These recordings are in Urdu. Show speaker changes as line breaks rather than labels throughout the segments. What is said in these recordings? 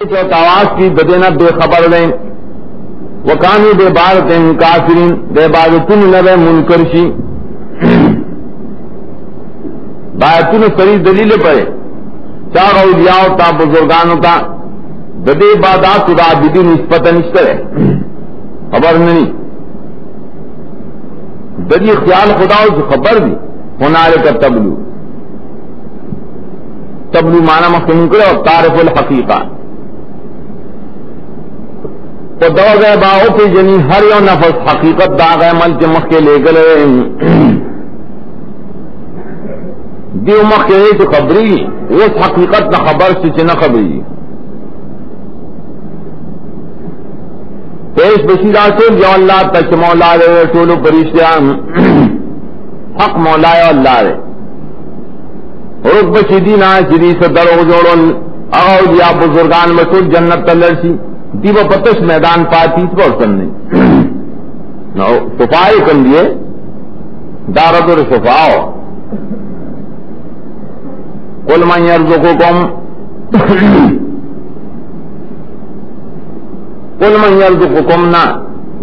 آواز کی بدینا بے خبر لیں وکانی بے بارت کافرین بے بارتن نبے منکرشی بارتن سری دلیل پڑے چار اولیاء تا بزرگانوں تا ددے عبادات خدا بدی نسبت نشترے خبر نہیں ددی خیال خدا سے خبر بھی ہنارے کا تبلو مانا مخنون کرے اور تعرف الحقیقہ تو دو گئے باؤ پہ جنی ہر یو نفس حقیقت دا گئے مل کے مخ کے لے گلے دیو مخ کے تو خبری وہ حقیقت نہ خبر سے نہ خبری پیش بشیرہ سے جو اللہ تک مولا رہے ٹولو پریشیان حق مولا اللہ رہے رک بشیدین آئے شری سے درو جوڑن او یا بزرگان مسود جنت تلرسی دیو پتش میدان پاتیس پر سننے صفائی کن دیے دارت اور صفاؤ قل من یرزقکم قل من یرزقکم نا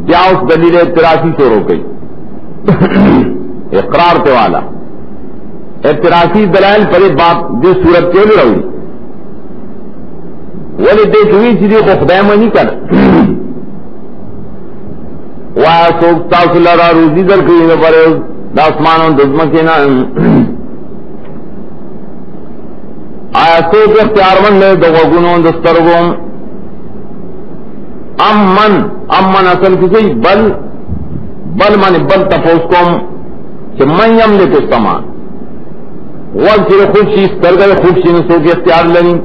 جا اس دلیل اعتراضی سے رو گئی اقرار تے والا اعتراضی دلائل پر بات جو صورت کے لیے ہوئی ولی دیکھوی چیزی کو خدای منی کر وایا سوکتا صلی اللہ روزی در کری پر داسمانوں دزمکینا آیا سوک اختیار من لے دغگونوں دسترگوں امن اصل کسی بل من بل تفوس کم کہ من یم لے کس تمان وال چرے خوب شیز کر گئے خوب شیز سوک اختیار لنی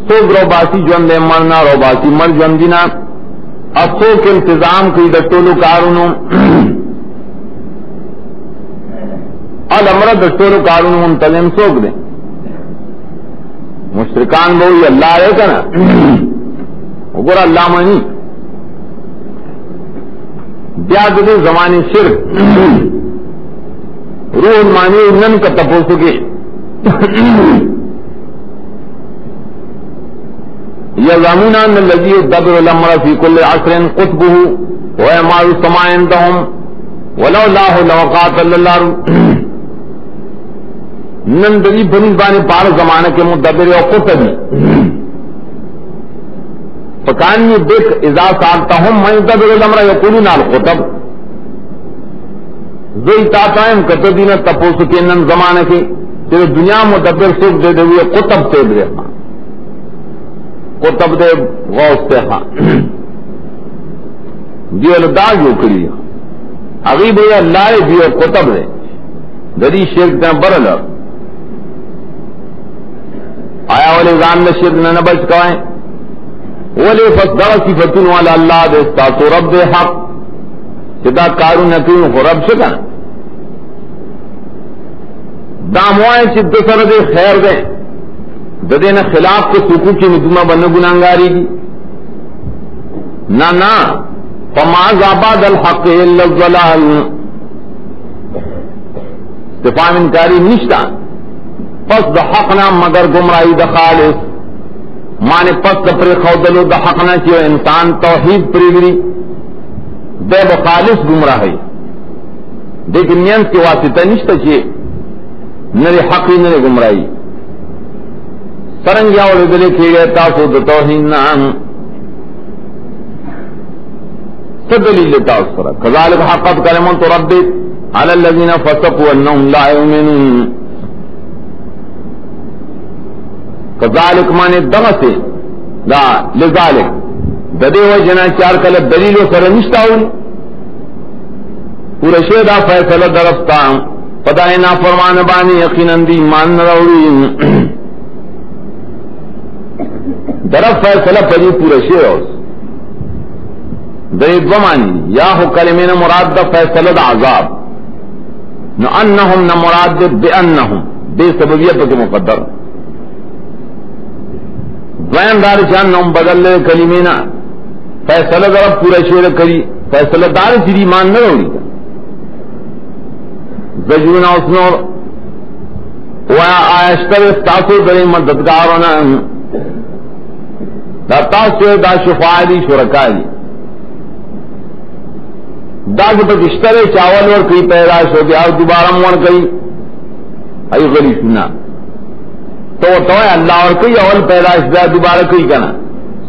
سوک روباسی جون دے مرنا روباسی مر جون دینا افسوک انتظام کی دستولو کارونو الامر دستولو کارونو منتظم سوک دیں مشرکان بوئی اللہ رہے کا نا اگر اللہ مانی بیاد دے زمانی شرک روح مانی انن کا تپوسو کے یزعمون ان الذی یدبر الامر فی کل عصر قطبه ویعمار السماء عندهم ولو اللہ لوقاتل اللہ نندری بنی بانے پار زمانہ کے مدبر و قطبی فکانی دیکھ اذا سالتهم من یدبر الامر یقولون القطب زوی تاتائم کتدین تپوس کے نن زمانہ کے تیرے دنیا مدبر سوک دے دے ہوئے قطب سے دے قطب دے غوث سے خان دیو لداغ جو کری عغیب ہے اللہ دیو قطب دے دری شرک دے برل آیا والے زان میں شرک نہ بچ کوئیں ولی فصدر صفتن والا اللہ دے استاسو رب دے حق چدا کارو نکیون خو رب شکن داموائیں چد سر دے خیر دے ددین خلاف کے سکو کی ندمہ بن گناہگاری کی نہ فما زاباد الحق الا الضلال استفہام انکاری نشتا پس دا حقنا مگر گمراہی دا خالص مانے پس دا پر خودلو دا حقنا چیو انسان توحید پریگری دے با خالص گمراہی لیکن نینس کے واسطہ نشتا چیے نرے حقی نرے گمراہی سرنگیا اور دلے کیے گئے تاسو د توحید نام سدلیل تاسو را کذالک حقت کلمۃ ربک علی الذین فسقوا انهم لا یؤمنون کذالک مانے دغسے لا لذالک ددے و جنا چار کل دلیل سره نشتاون پورا شیدا فیصلہ درفتا پدائے نا فرمان بانی یقینا دی مان راوی درف فیصلہ پری پورا شیر اوس درید ومانی یا ہو کلمین مراد دا فیصلہ دا عذاب نو انہم نہ مراد دے بے انہم بے سببیت کے مقدر دوین دار چان نوم بدل لے کلمینا فیصلہ درف پورا شیر کری فیصلہ دار چیری مان نہ روڑی زجرنا اسنور ویا آیشتر استاسو دری مددگارونا دا تاسو دا شفاعت دی شرکا دی دا جو بشتر چاول اور کئی پیداش ہو گیا دوبارہ مور گئی ای غلی سنا تو اللہ اور کئی اول پیداش دیا دوبارہ کئی کنا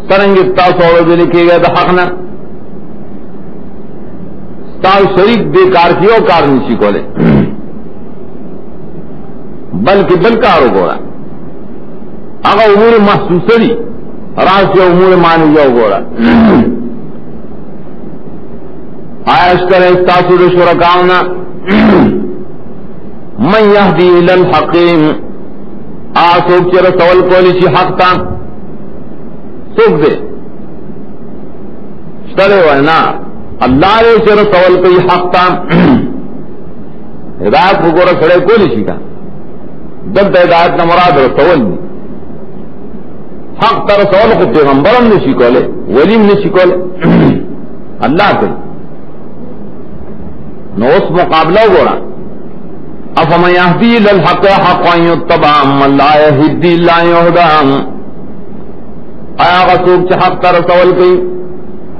سرنگ تاسو اور لکھے گئے دا حقنا تاو شریک بے کار کیو کار نیچی کو لے بلکہ بلکارو گورا اگر امور محسوسری راس یا امور مانی جاؤ گورا آیش کرے استاسو دو شرکاؤنا من یهدی الالحقیم آسوک چر سوال کولی چی حق تا سوک دے شترے وینا اللہ نے چر سوال کوئی حق تا ہدایت کو گورا سڑے کولی چی کا جب ہدایت نہ مراد رسول نہیں حق تر سوال کو پیغمبرم نے شکولے ولیم نے شکولے اللہ کے نو اس مقابلہ گوڑا افمن یهدی للحق حق ان یتبع من لا یهدی الا یهدی آیا غسوک چھ حق تر سوال کی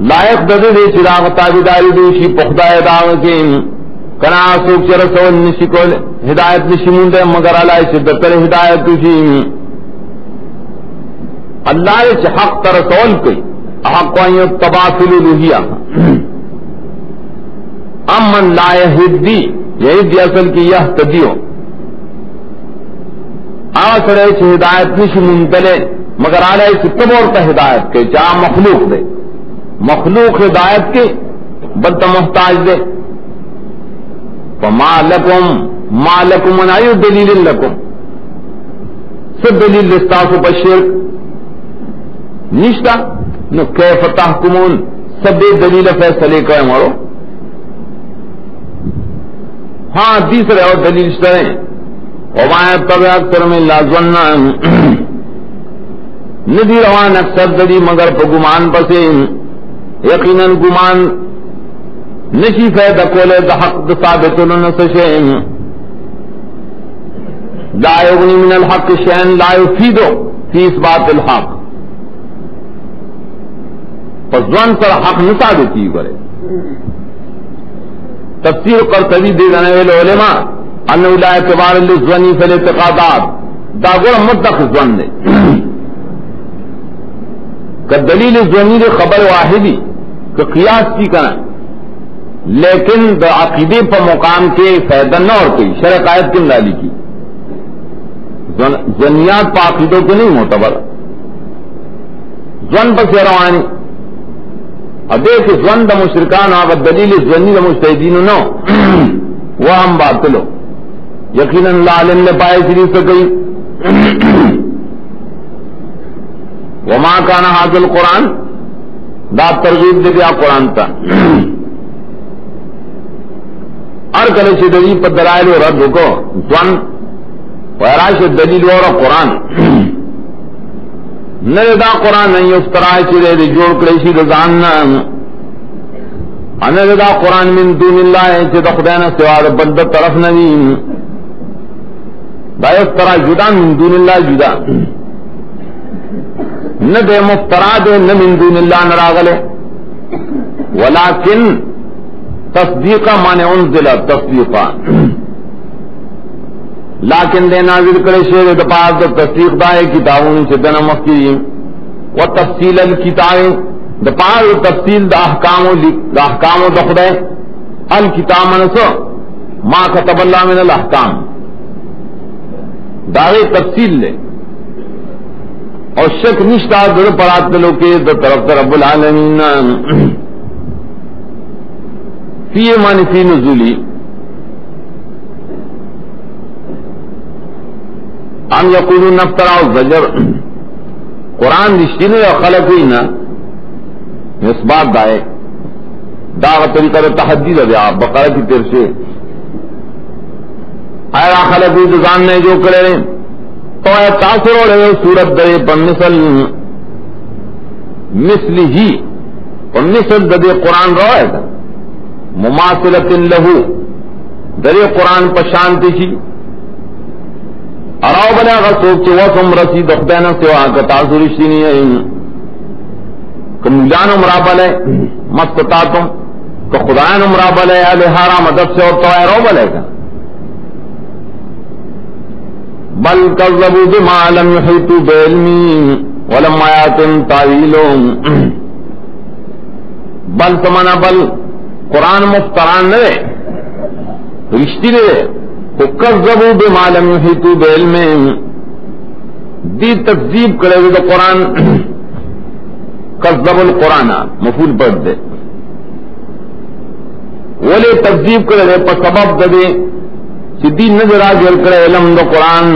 لائق دے دے چراغ تابیداری دوشی پختہ داغ کی کنا سوک چھ رسول نشکول ہدایت نشمون دے مگر علائی شدت ہدایت دوشی اللہ چھ حق تر سوال کی حق ان یتبع فی الالوہیہ امن لا یہدی یہی اصل کی یہ تدیو آسرے سے ہدایت نش منتلے مگر آلے سے تب اور کا ہدایت کے چاہ مخلوق دے مخلوق ہدایت کے بد محتاج دے فما لکم منایو دلیل لکم سب دلیل لستاسو پر شرک نشتا نو کیف تحکمون سب دلیل فیصلے کا مرو ہاں تیسرے اور دلیل شریں وما يتبع اکثر من لا ظن ندی روان اکثر دلی مگر پا گمان پسے یقیناً گمان نشی فیدہ کولے دا حق دا ثابتن نسشیں لا یغنی من الحق شیئن لا یفیدو فی اثبات الحق پس ظن سر حق نثابتی کرے تفسیر قرطبی دے دینے علماء انہو لا اعتبار للظنی فی الاعتقادات دا گوڑا مطلق ظن دے کہ دلیل ظنی دے خبر واحدی کہ قیاس کی کنا لیکن دا عقیدے پر مقام کے فیدن نہ اور کوئی شرع قائد کن ڈالی کی ظنیات پا عقیدوں کے نہیں معتبر ظن پر سے روانی ابے کہ ظن دا مشرکان آگا دلیل ظنی دا مجتہدین نو وہ ہم باطلو یقیناً اللہ علم نے پائے شریف سے گئی وما کانا حاضر القرآن دا ترغیب دے دیا قرآن تا ہر کلے سے دلیل پر دلائل و رد کو ظن ویراش دلیل اور قرآن نردا قرآن نہیں افترائے چرے دے جوڑ کلیشی دزاننا انردا قرآن من دون اللہ چے دخدینا سواد بلد طرف نویم دا افترا جدا من دون اللہ جدا نہ دے مفترا دے نہ من دون اللہ نراغلے ولیکن تصدیقا مانے انزل تصدیقا لیکن دے نازل کرے شیر دپاس دا تصدیق دائے کتابوں سے دن مخیم و تفصیل الکتاب دپاس تفصیل دا احکام و دخدے الکتاب منسو ما کتب اللہ من الاحکام داغے تفصیل لے اور شک نشتا در پرات دلو کے در طرف رب العالمین فی معنی فی نزولی ہم یقولون نفترا الزجر قرآن رشتینو یا خلق ہوئی نا اس بات دائے داغ طریقہ تحدی دے آپ بقرہ کی تیر سے آیا خلق ہوئی دزان نے جو کرے تو آیا تاثر ہو رہے سورت دے پر مثل ہی اور مثل دے قرآن روائے تھا مماثلت لہو درے قرآن پر شانتی تھی اراو بلا غصوب چی وسم رسید اخدینا سوا کتا سرشتی نہیں ہے کمولان مرابل ہے مستطاعتم کہ خدایان مرابل ہے لہارا مدد سے اور تو اراو بلے کا بل کذبوا بما لم يحيطوا بعلمه ولما ياتهم تاويله بل سمنا بل قرآن مفتران نہ رشتی نے کذبوا بما لم يحيطوا بعلمه دی تکذیب کرے ہوئے تو قرآن کذب القرآن مفعول پڑھ دے ولی تکذیب کرے ہوئے پر سبب دے دی نظر آجل کرے علم دا قرآن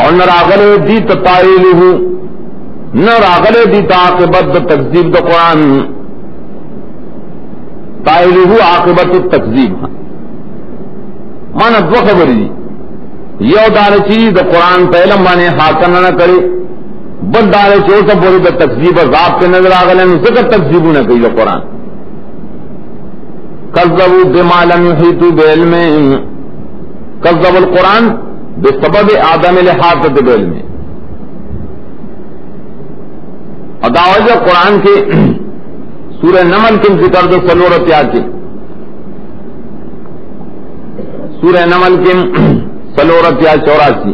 اور نہ راغلے دی تتائلہ نہ راغلے دی تعاقبت دا تکذیب دا قرآن تائلہ عاقبت التکذیب مانا دو خبری دی یو دار چیز دا قرآن پہ علم بانے حاکن نہ کرے بل دار چیز سب بولی دا تکذیب عذاب کے نظر آغلے نسکر تکذیبو نہ کری دا قرآن کذبوا بما لم يحيطوا بعلمه کذب القرآن بسبب عدم الاحاطة بعلمه اداوجہ قرآن کے سورہ نمل کے ذکر دو سلورت یاد کے سورہ نمل کے سلورت یا 84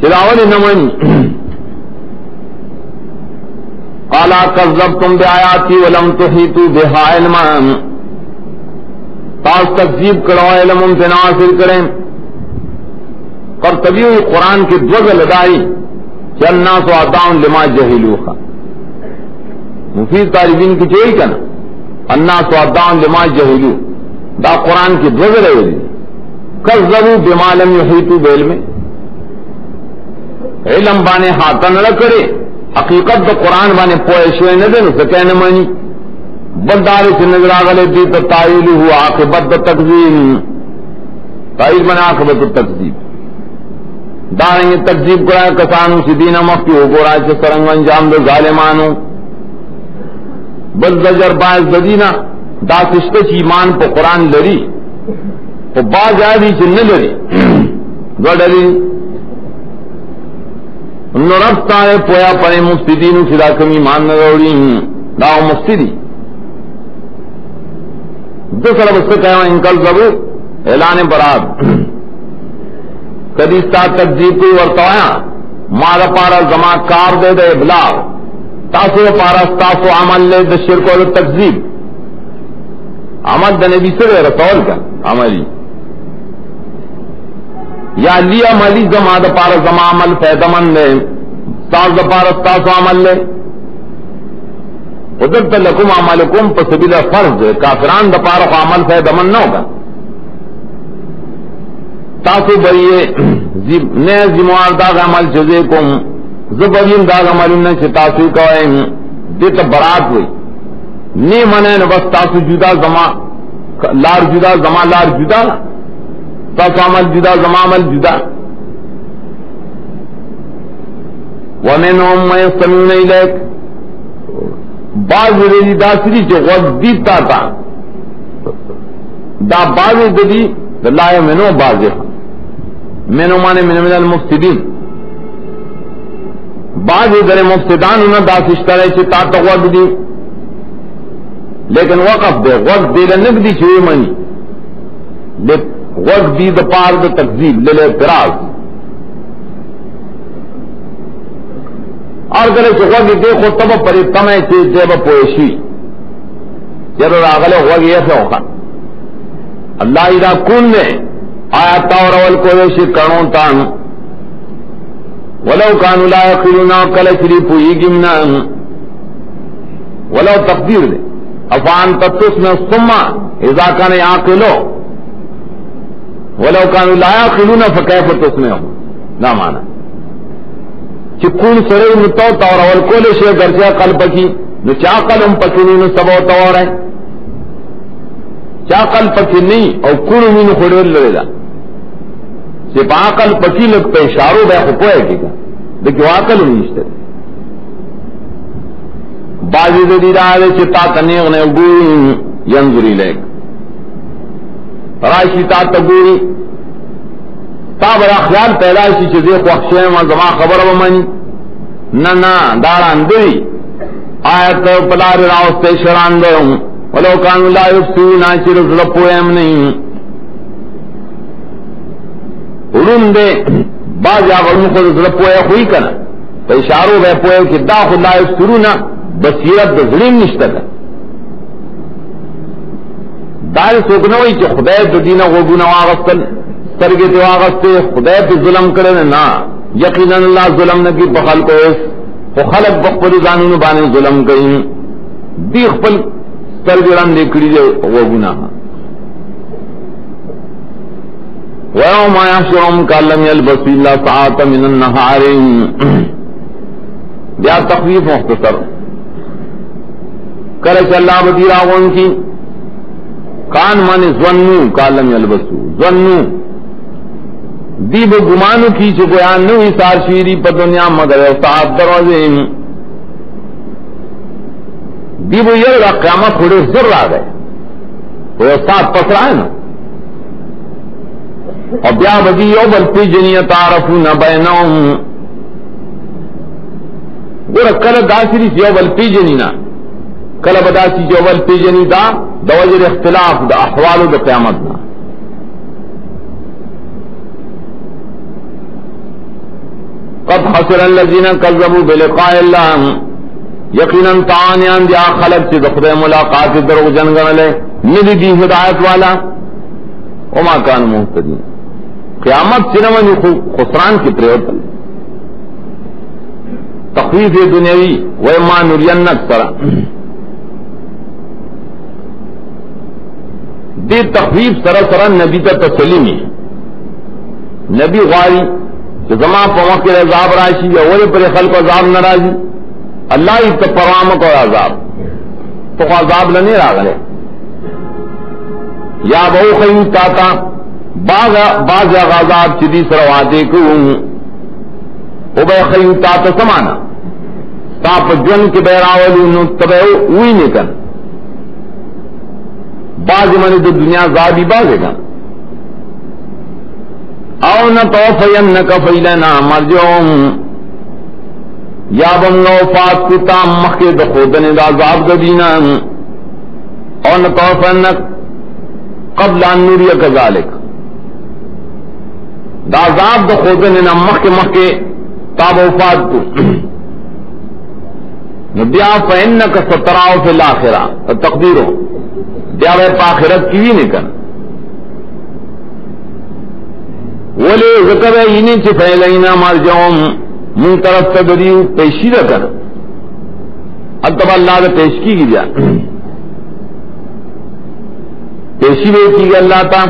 چراول نمن قالا کذبتم بآیاتی ولم تحیطوا بها علما تاس تکذیب کرو علم امتنا حاصل کریں قرطبی قرآن کی دوگ لدائی کہ الناس عداؤن لما جہلوخا مفید طالبین کی چوئی کنا الناس عداؤن لما جہلو دا قرآن کی دوگ لدائی کذبوا بما لم یحیطوا بعلم علم بانے ہاتن نہ کرے حقیقت دا قرآن بانے پوئے نہ دے نسا کہنے مانی بلدارے سے نظر آگلے دی تو تائیل ہوا عاقبت دا تکذیب تائیل بنا عاقبت دا تکذیب داریں گے تکذیب کرائے کسانو سی دینا مفتی ہو گو رائے سے سرنگ انجام دا ظالمانو بل زجر باعث ددینا دا سشتش ایمان پا قرآن لری تو باز آدھی چھ نہ لری دو ڈلی انہوں رب تارے پویا پڑے مفسدین فدا کمی مان نروڑی داو مفسدی دو سر بس سے کہا انکل زبو اعلان براد کدی ستا تکذیب کوئی ورطایا مارا پارا زما کار دے دے ابلاغ تاسو پارا ستاسو عمل لے دے شرک و تکذیب عمل دا نبی سے رسول کا عملی یا لی عملی زما دا پارا زما عمل فیدہ مند لے تاز دا پارا ستاسو عمل لے ادھر تلکم عملکم پا سبیل فرض دے کافران دا پارا عمل فیدہ مند نہ ہوگا تاسو بریئے نئے زموار داغ عمل چزے کم زبگین داغ عمل انہیں چھ تاسو کوئیں دیتا برات ہوئی نی منین بس تاسو جدا زما لار جدا زما لار جدا تاسو عمل جدا زما عمل جدا ومنهم من يستمعون إليك بعض ریلی دا سری چه غد دیتا تا دا بعض دی لا منو بعض منو مانے من المفسدین بعض در مفسدان انہا دا سشترے چه تا تا غد دی لیکن وقف دے غد دی لنگ دی چوئی منی غد دی دا پار دا تکذیب لے اعتراض اور کرے چکوگی دیکھو تب پری تمہیں چیز جیب پوشی جب راغل ہوگی ایسے ہوگا اللہ اذا کن نے آیا تاور اول کو ویشی کرنوں تان ولو کانو لا یقلونا کل شری پوئی گمنا ولو تقدیر دے افان تتسن السمہ اذا کان یاقلو ولو کانو لا یقلونا فکیف تسنے ہو نا مانا چکون سرے متو تور اول کولے شے گرجا قلب کی نو چا قلم پکینی نو سبو تور ہے چا قلب پکینی او کونو مینو خڑول لے دا سے عقل پکی لگ پہ اشارو بے خپوئے کی گا لیکن عقل نیشتے بازی دے دی رہا چھ تا تنیغ نے اگوئی ینظری لیک راشی تا تگوئی تا برا خیال پیدا شي چې دې خوښه ما زما خبره ومني نه داران دی آیت پلار راوسته شران دو ولو کانوا لا یبصرون چې رسول پوهم نه علوم دے بعض آغرون کو رسول پویا خوئی کنا تو اشارو بے پویا کہ دا خود لا یبصرون بصیرت بظلیم نشتا کنا دار سوکنوئی چھ خدای تو دینا غوگونا واغستل سرگی تو واغستے خدای تو ظلم کرنے نا یقینا اللہ ظلم نکی بخل کو اس وہ خلق بخبر زانون بانے ظلم کریں دی خپل سرگی رن دیکھڑی دے غوگونا وَيَوْمَ يَحْشُرُهُمْ كَأَن لَّمْ يَلْبَثُوا إِلَّا سَاعَةً مِّنَ النَّهَارِ بیا تخفیف مختصر کرے چ اللہ بدی راون کی کان مانے ظنوا كَأَن لَّمْ يَلْبَثُوا ظنوا دی بو گمانو کی چ بیان نو سار شیری پر دنیا مگر ساعت دروازے دی بو یہ قیامت تھوڑے زر آ گئے وہ ساتھ پسرا ہے نا اور بیا بدی یوم الفجنی تعرفون بینہم گورا کل داسری یوم الفجنی نا کل بداسی یوم الفجنی دا دوجر اختلاف دا احوال دا قیامت نا قد خسر الذین کذبوا بلقاء اللہ یقینا تعانیان دیا خلق سے دخل ملاقات درو جنگن لے ندی دی ہدایت والا وما کان مہتدین قیامت سنمانی خسران کی پریوتن تخویف دنیاوی وَإِمَّا نُرِيَنَّكَ سرا دی تخویف سرا نبی تا تسلیمی نبی غاری کہ زمان پا وقت عذاب راشی یا اولی پر خلق عذاب نرازی اللہ ہی تا پرامک اور عذاب تو عذاب لنے راگلے یا بہو خیو تاتا بعض غازات چدی سرواتے کو او بے خیوتا تو سمانا تاپ جن کے بیراولی تبے ہوئی نکن بعض منی تو دنیا زادی بازے گا او نہ توفینک فیلنا مرجعهم یا بم وفات کو تام مخے دخودن دا عذاب ددینا او نہ توفینک قبل ان نریک ذلک دا عذاب دا خودن نا مخ تاب وفات کو بیا فإنک ستراو فی الاخرہ تقدیرو بیا بے پاخرت کیوی نکن ولی ذکر اینی چی فیلینا مرجعهم من طرف تدریو پیشی رکن اتبا اللہ دا پیشکی کی جا پیشی بے کی گا اللہ تا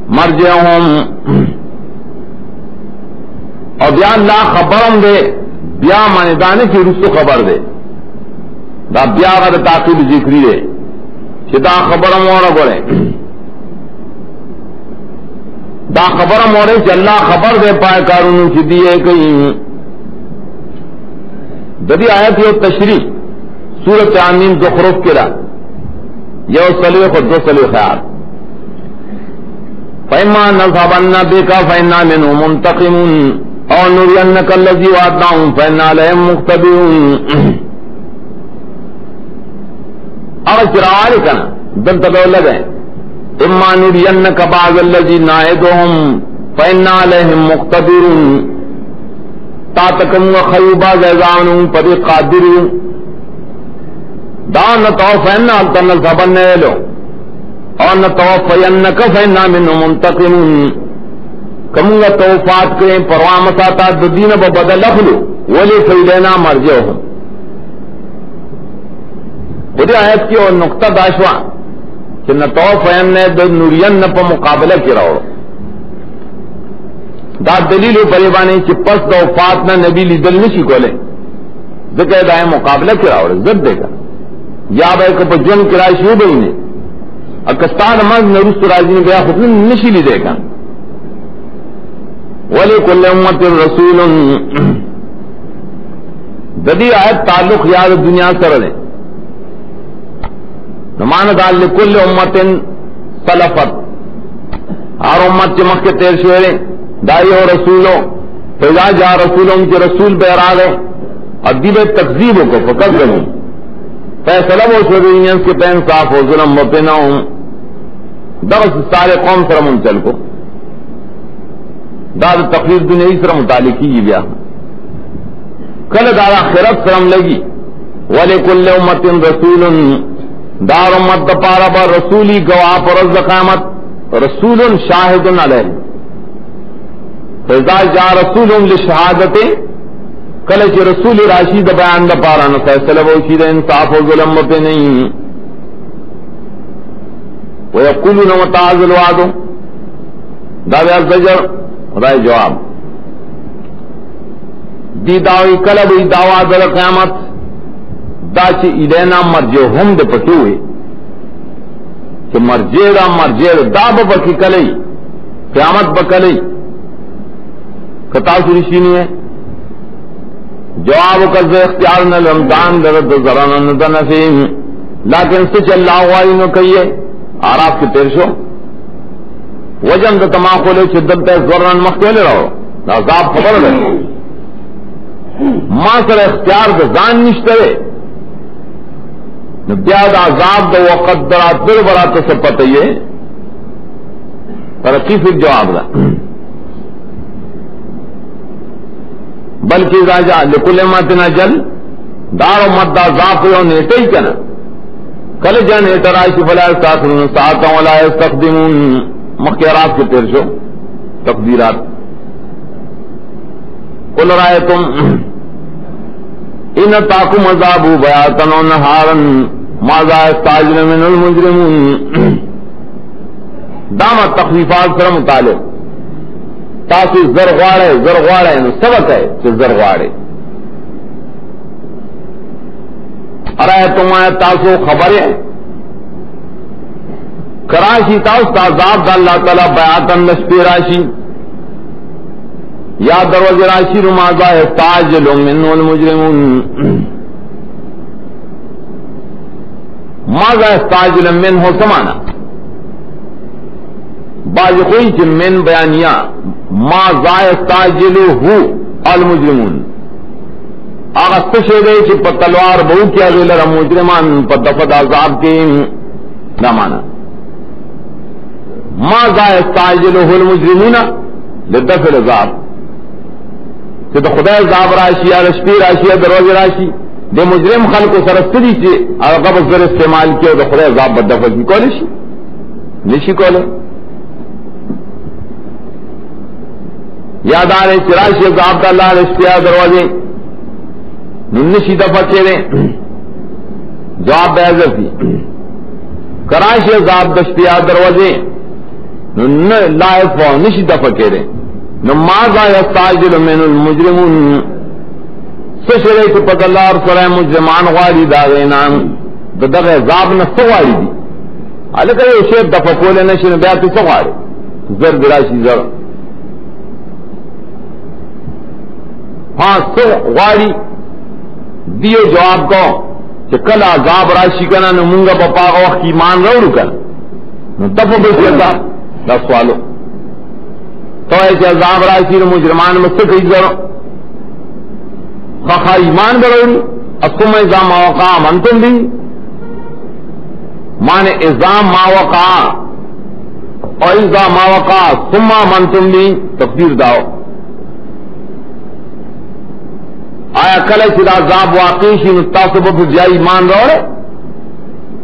مرجعهم اور بیا اللہ خبرم دے بیا ماندانے کی رسو خبر دے دا بیا غد تاقیب ذکری دے چتا خبرم اور بولے دا خبرم اور کہ اللہ خبر دے پائے کارون کی دیے کہیں جدی آیت یہ تشریح سورۃ آمین زخرف کرا یہ صلیح و دو صلیح خیال فَإِمَّا نَذْهَبَنَّ بِكَ فَإِنَّا مِنْهُمْ مُنْتَقِمُونَ أَوْ نُرِيَنَّكَ الَّذِي وَعَدْنَاهُمْ فَإِنَّا عَلَيْهِمْ مُقْتَدِرُونَ اور چراغ کنا دل تک لگے اما نُرِيَنَّكَ بَعْضَ الَّذِي نَعِدُهُمْ فَإِنَّا عَلَيْهِمْ مُقْتَدِرُونَ تَعْتَكُمْ وَخَيُّبَ زَيْزَانُهُمْ فَدِي قَادِرُونَ دَعَنَ تَوْفَيَنَّا أَلْتَنَّ لَهُ اور نہ توفینک فإنا منهم منتقمون کمونگا توفات کریں پرواہ مساتا دین بدل اخلو ولی فیلینا مرجعهم خودی آیت کی اور نقطہ داشوا کہ نہ توفین نورین پا مقابلہ کی رہو دا دلیل پریبانی چی پس توفات نہ نبی لی دل نشی کولے ذکر دائیں مقابلہ کی رہو زد دے گا یا بھائی کو پا جن کرائی شو بہی نے اکستان مرد نرست راجی نے گیا خود نشی لی دے گا وَلِكُلِّ أُمَّةٍ رَسُولٌ ددی آیت تعلق یاد دنیا سر دے نمانا دا لِكُلِّ أُمَّةٍ سَلَفَتْ اور امت چمک کے تیر شعرے دائی اور رسولوں فضا جا رسولوں کے رسول پہ ارا گئے اور دل تقزیب کو فقط کروں فیصلہ وہ شرعین کے پہ انصاف ہو ظلم و پہ نہ ہوں درس سارے قوم سر منچل کو داد تقریر دنیا سر متعلق کی گیا کل دارا خیرت سرم لگی وَلِكُلِّ أُمَّةٍ رَسُولٌ دار امت پارا پر رسولی گواہ پر از قیامت رسول شاہد علیہ فإذا جاء رسول لشہادت کلچ رسول راشید بیان دا پارا نہ فیصلہ وشید انصاف و ظلم پہ نہیں وَيَقُولُونَ مَتَىٰ هَٰذَا الْوَعْدُ دعوی الزجر خدای جواب دی دعوی کلب دعوی در قیامت دا چی ایلینا مرجع ہم دے پکی ہوئے کہ مرجع دا بکی کلی قیامت بکلی کتا سرشینی ہے جواب کز اختیار نہ رمضان درد ذران ندن فیم لیکن سچ اللہ والی نو کہیے آراف کی تیرشو وجن دا تماخولے شدت ذران مختلے رہو عذاب خبر رہے ما سر اختیار دا زان نشترے بیاد عذاب دا وقت درات در برات سے پتئیے ترقی پھر جواب دا بلکہ راجا لکل امتنا جل دار امت دا عذاب کو نیٹے ہی کنا کل جن اعتراض فلا یستاخرون ساعتا ولا یستقدمون مخیرات کے ترشو تقدیرات قل رأیتم ان تاکم عذاب بیاتن و نہارا ماذا استعجل من المجرمون دامت تخفیفات سر مطالب تاسی زرغواڑے سبق ہے کہ زرغواڑے ارائے تمہیں تاسو خبریں کراشی تاس عذاب دا اللہ تعالی بیاتن نسپی راشی یا دروز راشی رمازا استعجل منه المجرمون ماذا استعجل منه سمانا بعض کوئی چھ من بیانیا ماذا استعجله المجرمون آغا استشہدے چھ پر تلوار بہو کیا غیلر مجرمان پر دفت عذاب کے نامانا ماذا استعجله المجرمون لدفع العذاب کہ تو خدا عذاب راشی یا رشپی راشی یا دروز راشی دے مجرم خلق و سرستری سے اگر زر استعمال کیا تو خدا عذاب بدفع کی کولشی نشی کولے یاد آنے چراشی عذاب دا اللہ رشپی یا دروازے ننشی دفع کے دیں جواب بحضر تھی کراشی عذاب دشپی یا دروازے نن لائف و نشی دفع کے دیں نمازا یستعجل من المجرمون سشرے کے پتہ اللہ اور سرائے مجرمان غالی داغینان دغ عذاب نہ سواری دی الکہ یہ شیب دفع کولے نشن بیاتی سواری زر دراشی زر ہاں سو غالی دیو جواب کو کہ کل عذاب راشی کنا نمونگا بپاغ وقت ایمان روڑ کنا دفع بسی عذاب دا سوالو تو ایسے عذاب راشی مجرمان مستقی کرو خواہ ایمان بروڑی اصم ازام موقع منتم بھی مانے ازام موقع اور ازام موقع ثم منتم بھی تقدیر داؤ آیا کل چرا عذاب واقعی شی مستاصب بجائی ایمان روڑے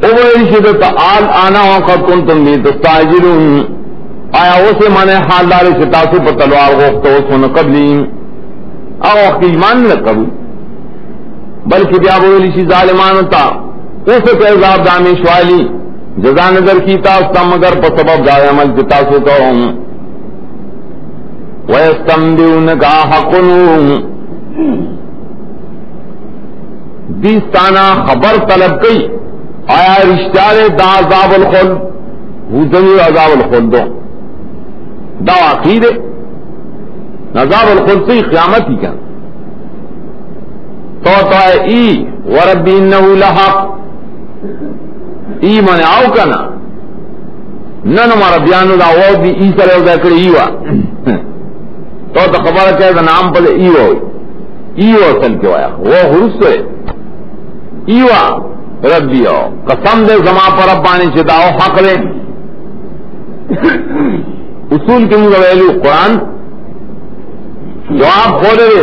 او ایشی دتا آل آنا وقا کنتم بھی تستعجلون آیا اسے مانے حال دار سے تاسو پر تلوار غوخت و سن قبلی او وقت ایمان نہ قبول بلکہ بیا بولی سی ظالمان تا اسے کہ عذاب دامی شوالی جزا نظر کی تاستا مگر پر سبب جائے عمل کی تاسو کہوں وَيَسْتَمْدِعُونَكَ حَقُّنُ دیستانا خبر طلب کی آیا رشتہ دا عذاب الخلد حضنی عذاب الخلد دو دا عقید عذاب الخلد سے قیامت ہی کیا تو ای وربی انہو لحق ای من آو کنا نن مربیانو دا وہ بھی ای سره دا کړی ایوا تو ته خبره کوي دا نام په ایوا ایوا تل کې وایا وہ هرڅه ایوا ربیو قسم دې زما پر رب باندې چې دا حق دې اصول کې موږ ویلو قرآن جواب خورے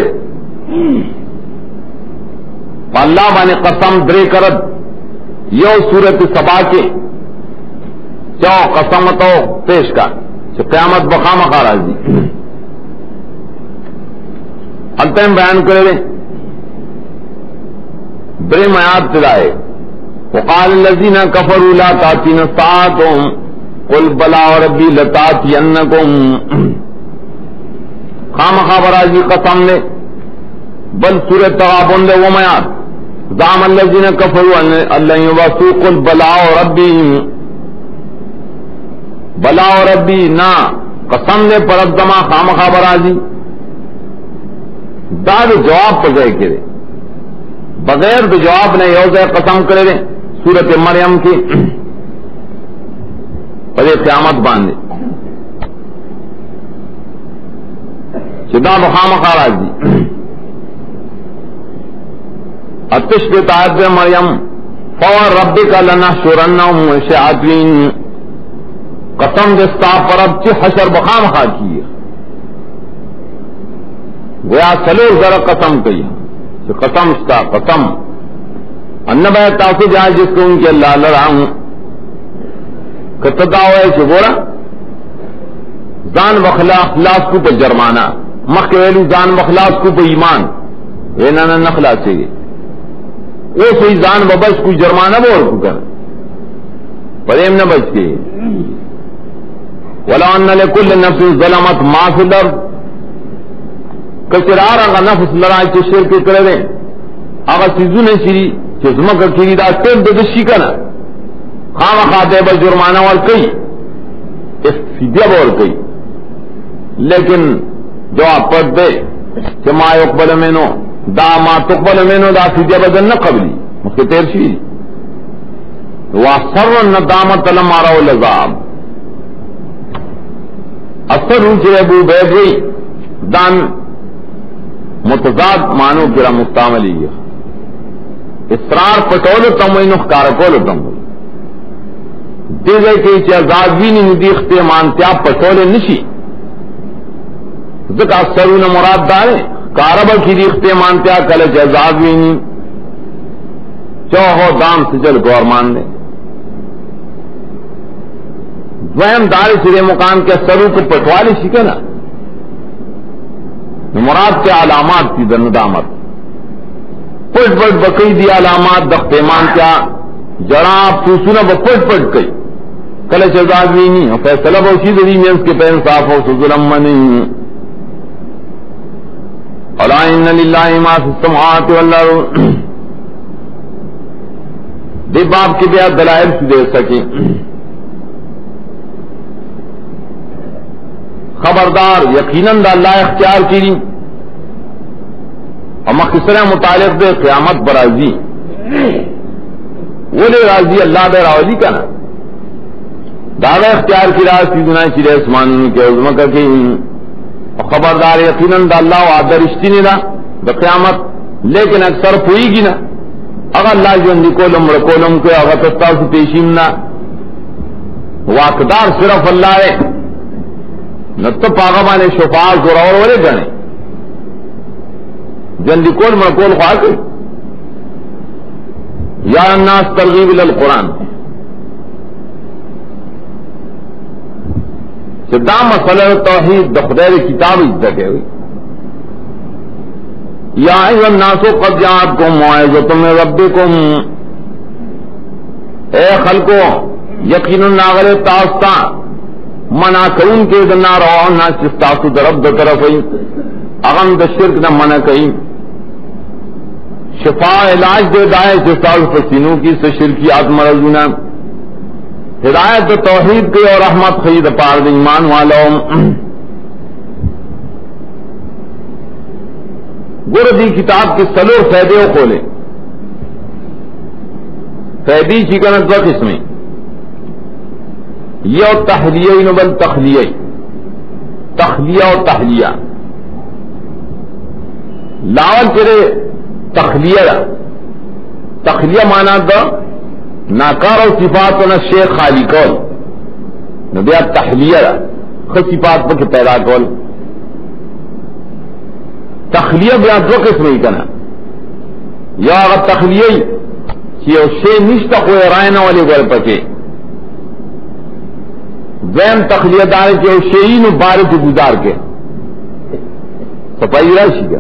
اللہ بانے قسم درے کرد یو صورت سبا کے چو قسم تو پیش کر چو قیامت بخام خارازی التیم بیان کرے درے میات تلائے وقال الذین کفروا لا تاتین الساعة قل بلا ربی لتاتینکم خام خبرازی قسم نے بل سورت تغابن دے وہ میات زعم الذین کفروا اللہ یبعثوا قل بلا ربی بلا ربی نا قسم نے پرد دما خام خبرازی داد جواب پر گئے کرے بغیر دو جواب نے یوزے قسم کرے دیں سورت مریم کی پدے قیامت باندھے چدا بخام خارازی اتش کے تایت مریم فور ربک لنحشرنہم شیاطین قسم دستا پر اب چی حشر بخام خا کی گویا سلور ذرا قسم کئی قسم ستا قسم انبا تاسو جائے جس کو ان کے اللہ لڑاؤں کتتا ہوئے چھو بولا زان بخلاص کو پر جرمانہ مخیلی زان بخلاص کو پر ایمان اینانا نخلاص سے گئے وہ صحیح زان ببش کو جرمانہ بول کو کر پریم نہ بچ کے وَلَا أَنَّ لِكُلِّ نَفْسٍ ظَلَمَتْ مَا فِي الْأَرْضِ کچرار اگر نفس لڑائی چے شرک کرے دیں اگر سیزو نے شری چے زمکہ کری دا تیب دے دشی کنا خام خاتے با جرمانہ وال کئی فیدیہ بول کئی لیکن جواب پر دے چے ما یقبل منو دا ما تقبل منو دا فیدیہ بدن نہ قبلی اس کے تیر شیری وَأَصَرَّ النَّدَامَةَ لَمَّا رَأَوُا الْعَذَابَ اثر روچے ابو بیٹھ گئی دان متضاد مانو گرا مستعملی اسرار پٹولو تم وی نخکار کولو تم دے گئے کہ چی عذاب وینی ندیختے مانتیا پٹولے نشی ذکا سرون مراد دارے کاربا کی دیختے مانتیا کل چی عذاب وینی چوہو دام سجل گور مان دے دویم دار سرے مقام کے سرو کو پٹوالی شکے نا مراد کے علامات کی ندامت پٹ پٹ بکئی دی علامات دختیمان کیا جڑاب سوسونا پٹ پٹ کئی کل چزادوی نہیں فیصلہ بوشی دی مینس کے پین صاف ہو سظلم منی الا ان للہ ما فی السماوات والارض دی باب کی بیا دلائل سے دے سکے خبردار یقیناً اللہ اختیار کی اور مختصرہ متعلق دے قیامت برازی وہ لے راضی اللہ دے راولی کا نا دعوی اختیار کی راز کی دنیا چیرے اسمان کے عظمہ کا کی خبردار یقیناً اللہ وعدہ رشتی نہیں دا دا قیامت لیکن اکثر پوئی گی نا اگر اللہ جو اندی کولم رکولم کے اگر تستا سے پیشیم نا واقدار صرف اللہ ہے نت پاغبانے شفاعت زورور ورے گنے جندی کول مرکول خواہ کے یا الناس ترغیب القرآن دا مسئلہ توحید دخدیر کتاب اجزا کے ہوئی یا ایوہ الناس قد جاءتکم موعظۃ من ربکم اے خلقو یقیناً ناغل تاستا منع کون کے دنا رہا نہ چستاسو درب در طرف اغم د شرک نہ منع کئی شفاء علاج دے دائے چستاسو پسینوں کی سے شرکیات مرضونا ہدایت دا توحید کے اور رحمت خید پار دا ایمان والوں گردی کتاب کے سلور فیدے کھولے فیدی چکن دو قسمیں یہ تحلیہ نبل تخلیہ و تحلیہ لاول چرے تخلیہ مانا دا ناکار و صفات و نشے خالی کول نبیا تحلیہ خود صفات پر پیدا کول تخلیہ بیا دو قسم ہی کنا یا اگر تخلیہ کہ شے نشتا کوئی رائنا والے گل پکے وین تخلیہ دار کہ شیئین بارے سے گزار کے صفائی راشی گا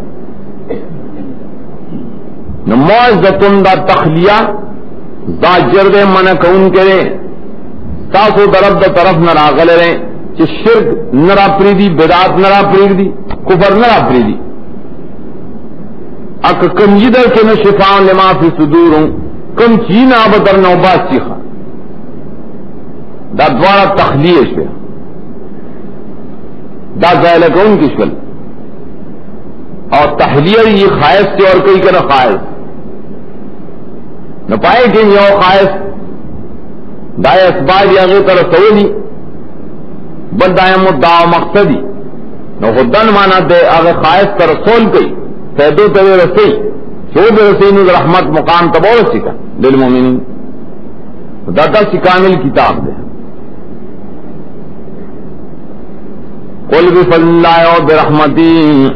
نماز دتن دا تخلیہ دا جرد منع کون کرے تاسو درب دا طرف نرا غلرے کہ شرک نرا پریدی بدعات نرا پریدی کفر نرا پریدی اک کم جدر کے میں شفاء لما فی صدوروں کم چینا بدر نوبات سیخا دا دوارا تخلیہ شوی دا زائل کون کشول اور تحلیہ یہ خواہش سے اور کوئی کنا خواہش نہ پائے کہ یہ خواہش دائے اسباب یا غیر طرح سولی بل دائے مدعا مقصدی نہ خودن مانا دے اگر خواہش کر رسول کئی فیدو توی رسی شعب رسین رحمت مقام تبور سکا للمومنین داتا سی کامل کتاب دے قل بفضل اللہ و برحمتی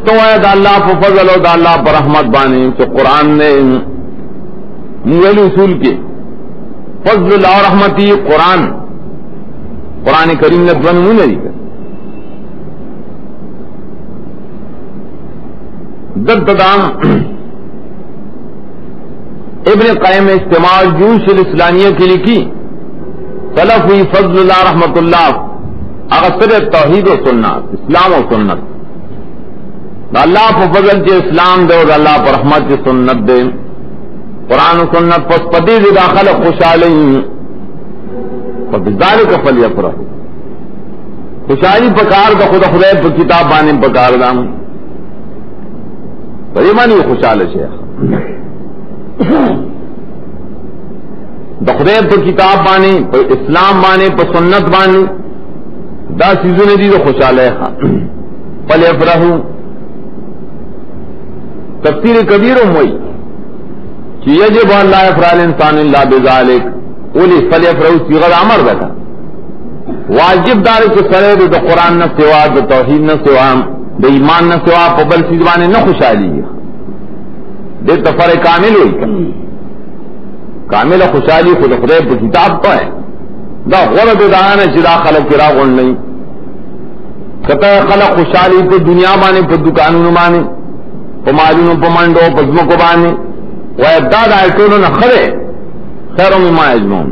تو ہے دا اللہ پر فضل و دا اللہ پر رحمت بانے تو قرآن نے مویل اصول کے فضل اللہ و رحمتی قرآن کریم نے دون منہ نہیں کر دام ابن قیم اجتماع جوش الاسلامیہ کے لیے کی سلف ہوئی فضل اللہ رحمت اللہ اغسر توحید و سنت اسلام و سنت اللہ پر فضل کے اسلام دے اور اللہ پر رحمت کی سنت دے قرآن و سنت پس پدی دے داخل خوشحالی ذالک فلیفرح خوشحالی پکار دا خود خدای پر کتاب بانے پکار دام بڑی مانی خوشحال شیخ دا خدای پر کتاب بانے پر اسلام بانے پر سنت بانے دا سیزو نے دی تو خوشحال ہے فلیفرح تفسیر کبیر ہوئی کہ یجب ان لا یفرح الانسان الا بذلک اولی فلیفرح صیغہ امر دا واجب دار کے سرے دا قرآن نہ سوا دا توحید نہ سوا دا ایمان نہ سوا پبل سیزوانے نہ خوشحالی دے تفر کامل ہوئی کامل خوشحالی خود خدای پر کتاب پا ہے دا غرد دانا چدا خلق کرا غن نہیں کتا خلق خوشحالی پر دنیا بانے پر دکانوں بانے پا معلوموں پا منڈو پا زمکو بانے وَيَدَّادَ آئیتونو نَخَرے خیروں مما اجمون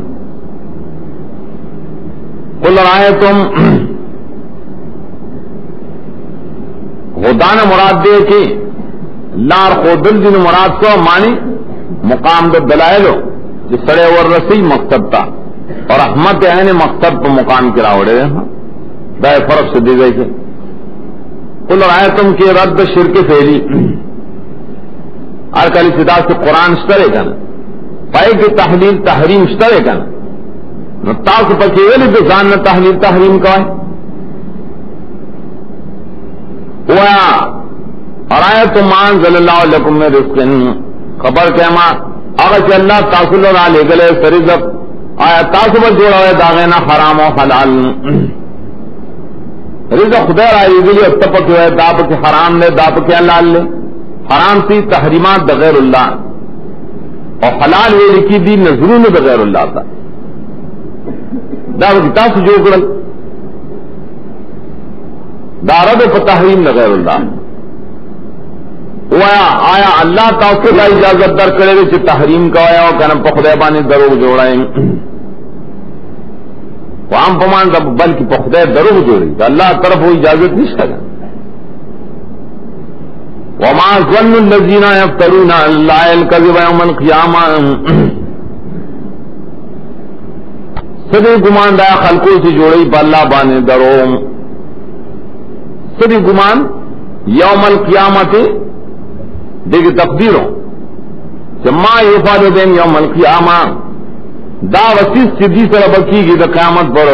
قل رائتم غدان مراد دے کہ لار خودل دن مراد سو مانی مقام دے دلائلو جس سڑے ورسی مقصد تا اور رحمت عین مقصد پا مقام کی راوڑے دائے فرق سے دی گئی کہ قل رائتم کی رد شرک فیلی ارکالی صدا سے قرآن اشترے کنا پائے کی تحلیل تحریم اشترے کنا نتاس پکیولی بزان نہ تحلیل تحریم کا ہے ویا ارایتم ما انزل اللہ لکم من رزق خبر کہما اگر کہ اللہ تاصل را لے گلے سرزق آیا تاصل جوڑا ہے داغینا حرام و حلال رزق خدا را لے گلی اتپک ہے داپ کے حرام لے داپ کے حلال لے حرام سی تحریمات بغیر اللہ اور حلال وہ لکھی دی نظرون بغیر اللہ تھا دعوت کتاب سے جو کرل دارد پر تحریم بغیر اللہ آیا اللہ تعالی کا اجازت در کرے کہ تحریم کا آیا اور کنم پخدیبانی دروغ جوڑائیں وہاں پمان بلکہ پخدیب دروغ جوڑی تو اللہ طرف وہ اجازت نہیں سکتا وما ظن الذين يفترون على الله الكذب يوم القيامة سدی گمان دا خلقوں سے جوڑی پا اللہ بانے دروم سدی گمان یوم القیامت دیکھ تقدیروں کہ ما یفعل بین یوم القیامہ دا وسیس سدھی سر بکی گی دا قیامت پر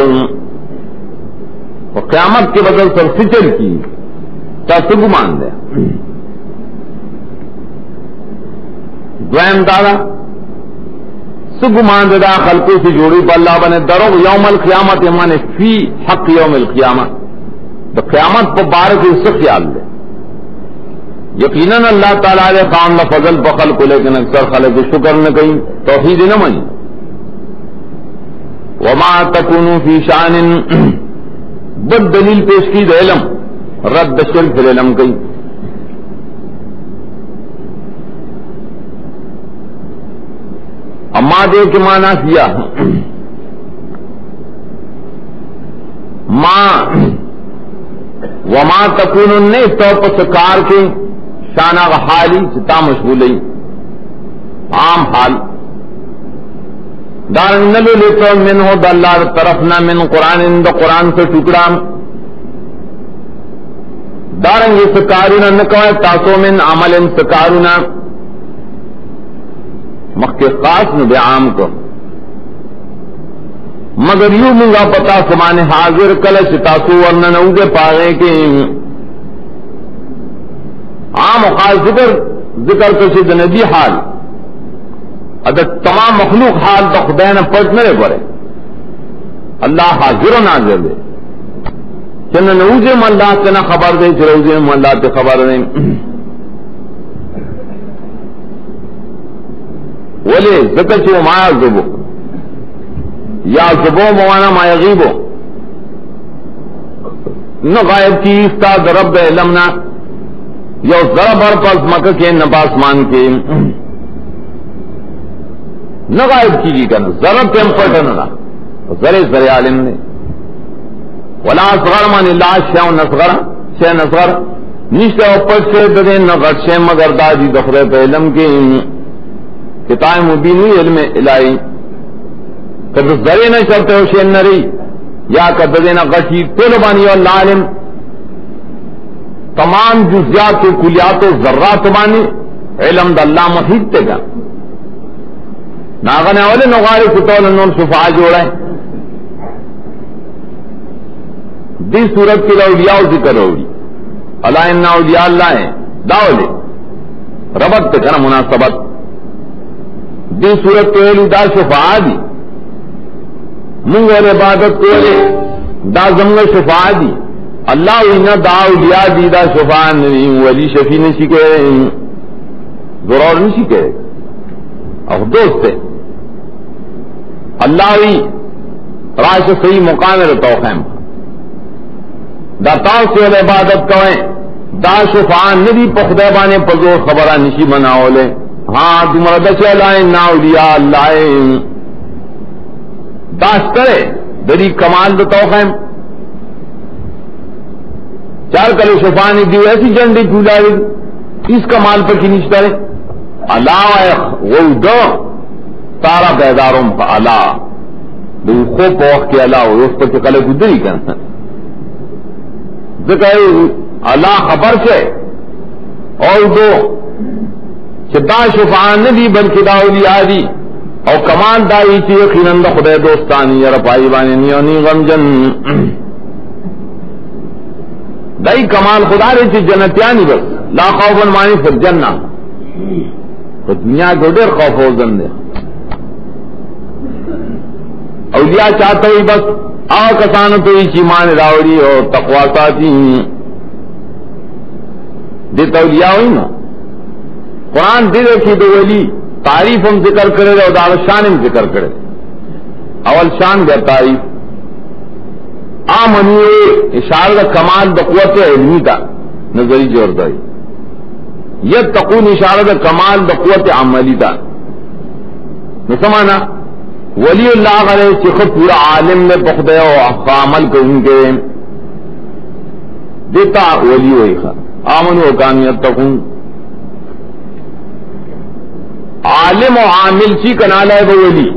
قیامت کے بدل سر سچل کی تا سگمان دے دویم دادا سگمان دے دا خلقوں سے جوڑی پا اللہ بنے درو یوم القیامت مانے فی حق یوم القیامت دا قیامت پر بارک اس سے خیال دے یقیناً اللہ تعالیٰ علیہ قام نہ فضل بخل کو لیکن اکثر خلق شکر نہ کہیں توحید نہ منی وما تکونو فی شان بد دلیل پیش کی دے علم رد شرک علم کہیں اما دے کے مانا کیا ماں وما تکون نے تو پسکار کے شانہ حالی چتا مشغول عام حال دارن نلو لیتا من ہو دا اللہ طرف نہ من قرآن دا قرآن سے ٹکڑا دارن یہ سکارونا نکوائے تاسو من عمل سکارونا مخی خاص نبی عام کو مگر یوں منگا پتا سمانے حاضر کلش تاسو ورنہ نوگے پاگے کے عام خاص ذکر کشی نبی حال اگر تمام مخلوق حال تو خدا نہ پڑھ میرے پڑے اللہ حاضر و ناظر دے چن نوجے مندات سے نہ خبر دے چروجے مندات سے خبر دیں ولی ذکر چو مایا زبو یا زبو موانا ما یغیبو نہ غائب کی استاد رب علمنا یو ضرب اور پس مکہ کے نباسمان کے نہ غائب کی گی کرنا ضرب پہ ہم پڑھنا ذرے ذرے عالم نے ولا اصغر من اللہ شیء نصغر شیء نصغر نیشتے اوپر سے دے نہ غٹ شے مگر دادی دخرے پہ علم کے کتاب مبین علم الہی کبھی ذرے نہ چلتے ہو شیء نہ رہی یا کبھی نہ غٹی تو بانی اللہ عالم تمام جزیات و کلیات و ذرات بانی علم دا اللہ محیط تے گا ناغنے والے نغارے فتول انہوں شفاع جوڑا ہے دی صورت کی اولیاء ذکر ہوگی اللہ انہا اولیاء اللہ ہیں داولے ربط تے کنا مناسبت دی صورت کے اولی دا شفاع دی منگ اور عبادت کو دا زمگ شفاع دی اللہ انہا دا اولیاء دی دا شفاع نہیں ولی شفیع نہیں سکے ضرور نہیں سکے اور دوست ہے اللہ وی راش صحیح مقام رہتا خیم دا تاو سے عبادت کوئیں دا شفاع ندی پخدیبانے پزو خبرہ نشی بناو لے ہاں تمہارا دچے لائیں نا اولیاء اللہ داس کرے دری کمال دا تو خیم چار کلو شفاع نے دیو ایسی جنڈی پھولا اس کمال پر کی نشتہ رہے اللہ غودو تارا بیداروں پا اللہ دو خوب پوخ کے اللہ اس پر چکلے گدری کرنا ذکر اللہ خبر سے اور دو چدا شفاع ندی بلکہ داولی آدی اور کمال دائی چی خیرند خدای دوستانی یا رپائی بانی نیونی غمجن دائی کمال خدا رہی چی جنتیانی بس لا خوف مانی فی الجنہ تو دنیا کو دیر خوف ہو زندے اولیاء چاہتا ہوئی بس آو کسانو تو ایچی مان راوڑی اور تقوی ساتی دیتا اولیاء ہوئی نا قرآن دے رکھی دو ولی تعریف ہم ذکر کرے اور دار شان ہم ذکر کرے اول شان گیا تعریف آمنی اشارہ کمال بقوت علمی کا نظری جوڑ دائی یہ تقون اشارہ کمال بقوت عملی کا نہ سمانا ولی اللہ علیہ چخ پورا عالم میں پخدے ہو عمل کو ان کے دیتا ولی ہوئی خا آمن و کامیت تکون عالم و عامل چی کنالا ہے وہ ولی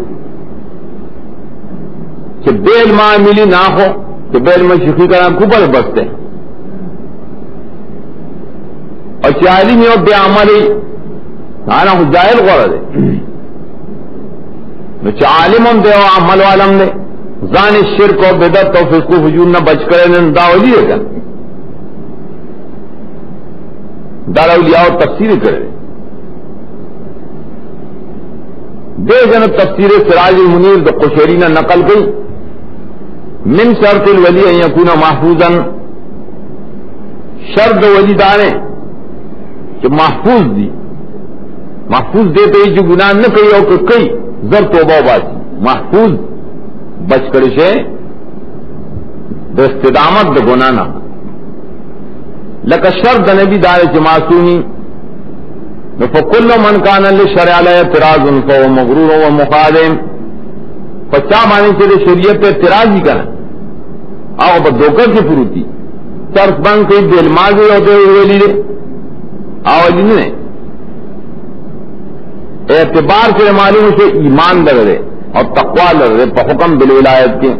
کہ بیل معاملی نہ ہو کہ بیل میں شفی کا نام کبر بستے اور چالی میں بے عملی نانا جاہل غور ہے نو چا عالم ہم دے و عمل والم دے زان شرک و بدعت و فسق و فجور نہ بچ کرے نہ دا ولی ہے کن دا اولیاء و تفسیر کرے دے جن تفسیر سراج المنیر دا قشیری نے نقل کی من شرط الولی ان یکون محفوظا شرط ولی دانے کہ محفوظ دی محفوظ دیتے ہی جو گناہ نہ کئی اور کئی زر توبہ باسی محفوظ بچ کر سے استدامت دا گناہ نہ لکا شرط نبی دارے چی معصومی فکل من کان للشرع علی اعتراض فهو مغرور و مخادم پچا مانے چلے شریعت پہ اعتراض ہی کرنا آو با دوکر کی پروتی ترس بان کئی دل ماضی ہوتے ہوئے لیلے آو جننے اعتبار سے معلوم سے ایمان لگ رہے اور تقوی لگ رہے پا حکم بالولایت کے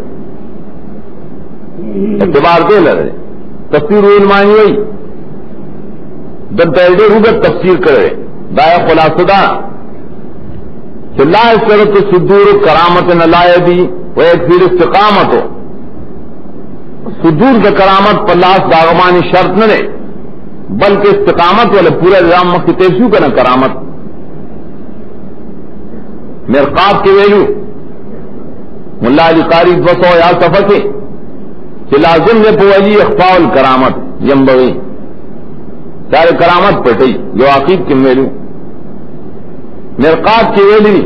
اعتبار کے لگ رہے تفسیر علمانی ہوئی دن تیردے روگت تفسیر کرے دائے خلاصہ دا کہ لا اسرت صدور کرامت نلائدی و ایک پھر استقامت ہو صدور کا کرامت پر لاس داغمانی شرط نہ رہے بلکہ استقامت والے پورا نظام مکی تیسو کا نہ کرامت مرقاب کے ویلو ملا علی قاری 200 یا صفحہ کے کہ لازم نے پولی اخفاء الکرامت یمبوی سارے کرامت پٹئی جو عقید کے ویلو مرقاب کے ویلی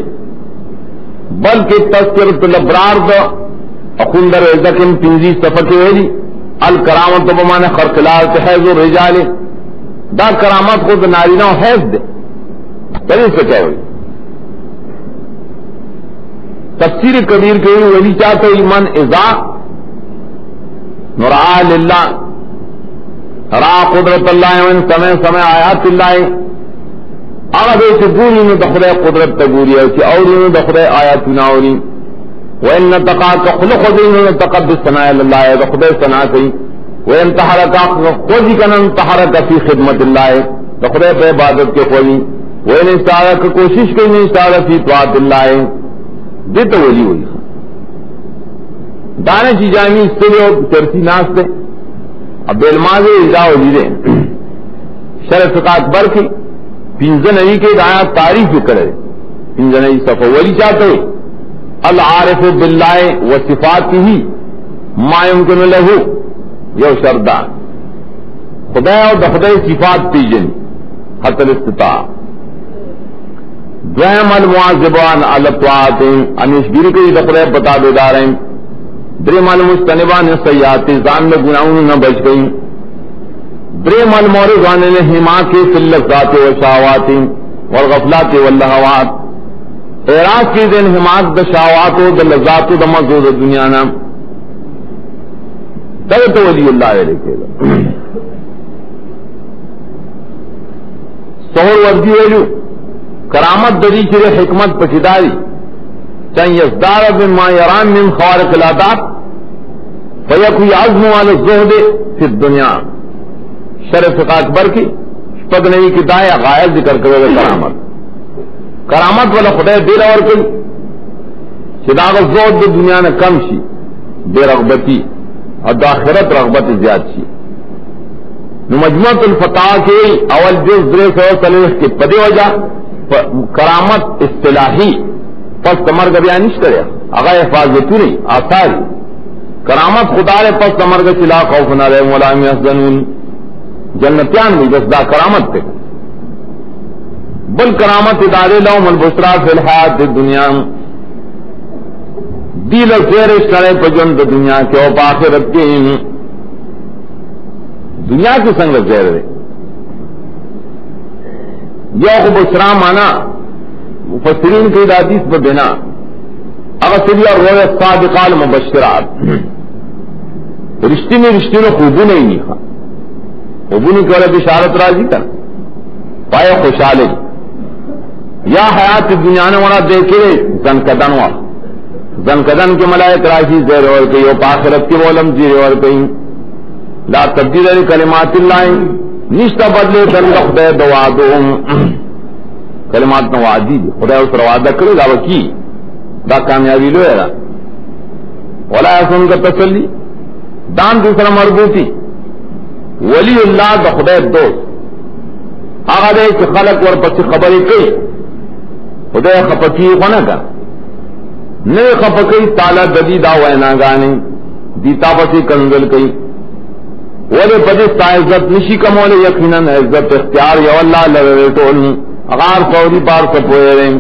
بلکہ تذکرۃ الابرار دا اخندر عزکم پنجی صفحہ کے ویلی الکرامت بمانے خرقلات حیض الرجال دا کرامت خود نارینہ و حیض دے تری سے کیا ہوئی تفسیر کبیر کے ولی چاہتے ایمان ازا نرعا للہ را قدرت اللہ وان سمے سمے آیات اللہ اگر ایسے گوری میں دخلے قدرت تگوری ہے کہ اوری میں دخلے آیات ناوری وان نتقاک خلق دین نتقد سنائے اللہ دخلے سنا سی وان تحرکا خوزی کنن تحرک فی خدمت اللہ دخلے پہ عبادت کے خوزی وان استعارک کوشش کرنے استعارک فی طاعت اللہ دیتا ولی ہوئی دانے چی جامی اس سے لئے چرسی ناس دے اب بیلماز اجزا ولی دے شرع فقہ اکبر کی پینزن ای کے دایا تعریف کرے پینزن ای صفحہ ولی چاہتے العارف باللہ و صفاتی ما یمکن لہو یو شردان خدا و دخدہ صفات پیجن حتی الاستطاع دویم المعاذبان علی الطاعات انشگیری کے دخلے بتا دے داریں دریم المستنبان سیئات زان میں گناہوں نہ بچ گئی دریم المورضان حما کے فی اللذات و شہوات والغفلات واللہوات اعراض کی دن حماق دا شہوات و دا لذات و دا مزود دنیا نام درت ولی اللہ علیہ سہر وردی ویلو کرامت دری چرے حکمت پچداری چاہیے یزدار بما یران من خوارق العادات فیکوی عزم والے زہد فی الدنیا شرع فقہ اکبر کی شپد نبی کی دائیں غائب ذکر کرے گا کرامت والا خدا دیر اور کل چداغ زہد دنیا نے کم شی بے رغبتی اور داخرت رغبت زیاد شی مجموعۃ الفتاوی کے اول جز 340 کے پدے وجہ کرامت اصطلاحی پس تمر کا بیان نہیں کرے اگر حفاظتی نہیں آثار کرامت خدا رے پس تمر کا چلا خوف نہ رہے مولا میں حسنون جنتیان بھی بس دا کرامت پہ بل کرامت ادارے لهم البشرا فی الحیات دنیا دیل زیر اشترے پجن دنیا کے او آخرت کے دنیا کی سنگت زیر رہے یو بشرا مانا مفسرین کی حدیث پر بنا اگر سبھی اور روح صادقال مبشرات رشتے میں خوبو نہیں خواہ خوبو نہیں کہ بشارت راضی کر پائے خوشحالے یا حیات دنیا نے وہاں دیکھے زنکدن والا زنکدن کے ملائک راضی زیر اور کہیں اور پاخرت کے مولم زیر اور کہیں لا تبدیل کلمات اللہ نشتہ بدلے دن خدے دوادوں کلمات نوادی خدا اس وعدہ کرے گا وہ کی دا کامیابی لو ہے ولا سن کا تسلی دام دوسرا مربوطی ولی اللہ دا خدای دوست آغا دے کہ خلق ور پسی خبری کئی خدای خپکی خونا کا نئے خپکی تالا ددی دا وینا گانی دیتا پسی کنزل کئی ولی پجس تا عزت نشی کمولے یقیناً عزت اختیار یو اللہ لگے ٹولنی اغار سعودی پار سپوئے رہیں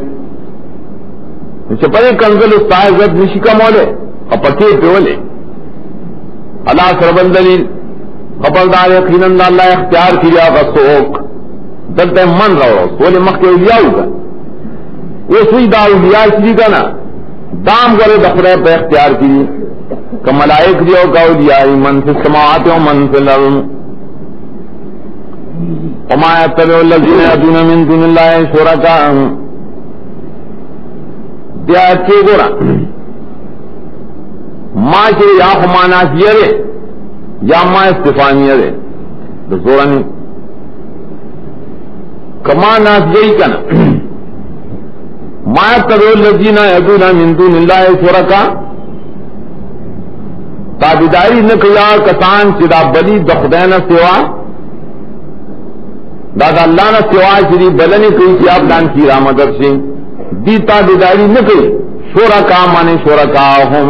چپرے کنزل استا عزت نشی کمولے خپکی پیولے اللہ سربن دلیل خبردار یقیناً اللہ اختیار کیا غصوک دلتے من رو سولے مخ کے اولیاء ہوگا وہ سوئی دا اولیاء چلی کا نا دام کرے دخرے پہ اختیار کی کہ ملائک دیو کا اولیاء من فی السماوات و من فی الارض وما یتبع الذین یدعون من دون اللہ شرکاء دیا اچھے گورا ماں کے یا خمانا سیرے یا ماں استفانیہ دے دسورانی کما ناسیئی کنا ما یتبع الذین یدعون من دون اللہ شرکاء تابیداری نکیا کسان چدا بلی دخدین سوا دادا اللہ نہ سوا چری بلنی کئی کی آپ دان کی رامدر سنگھ دی تابیداری نکی شرکاء مانے شرکاءہم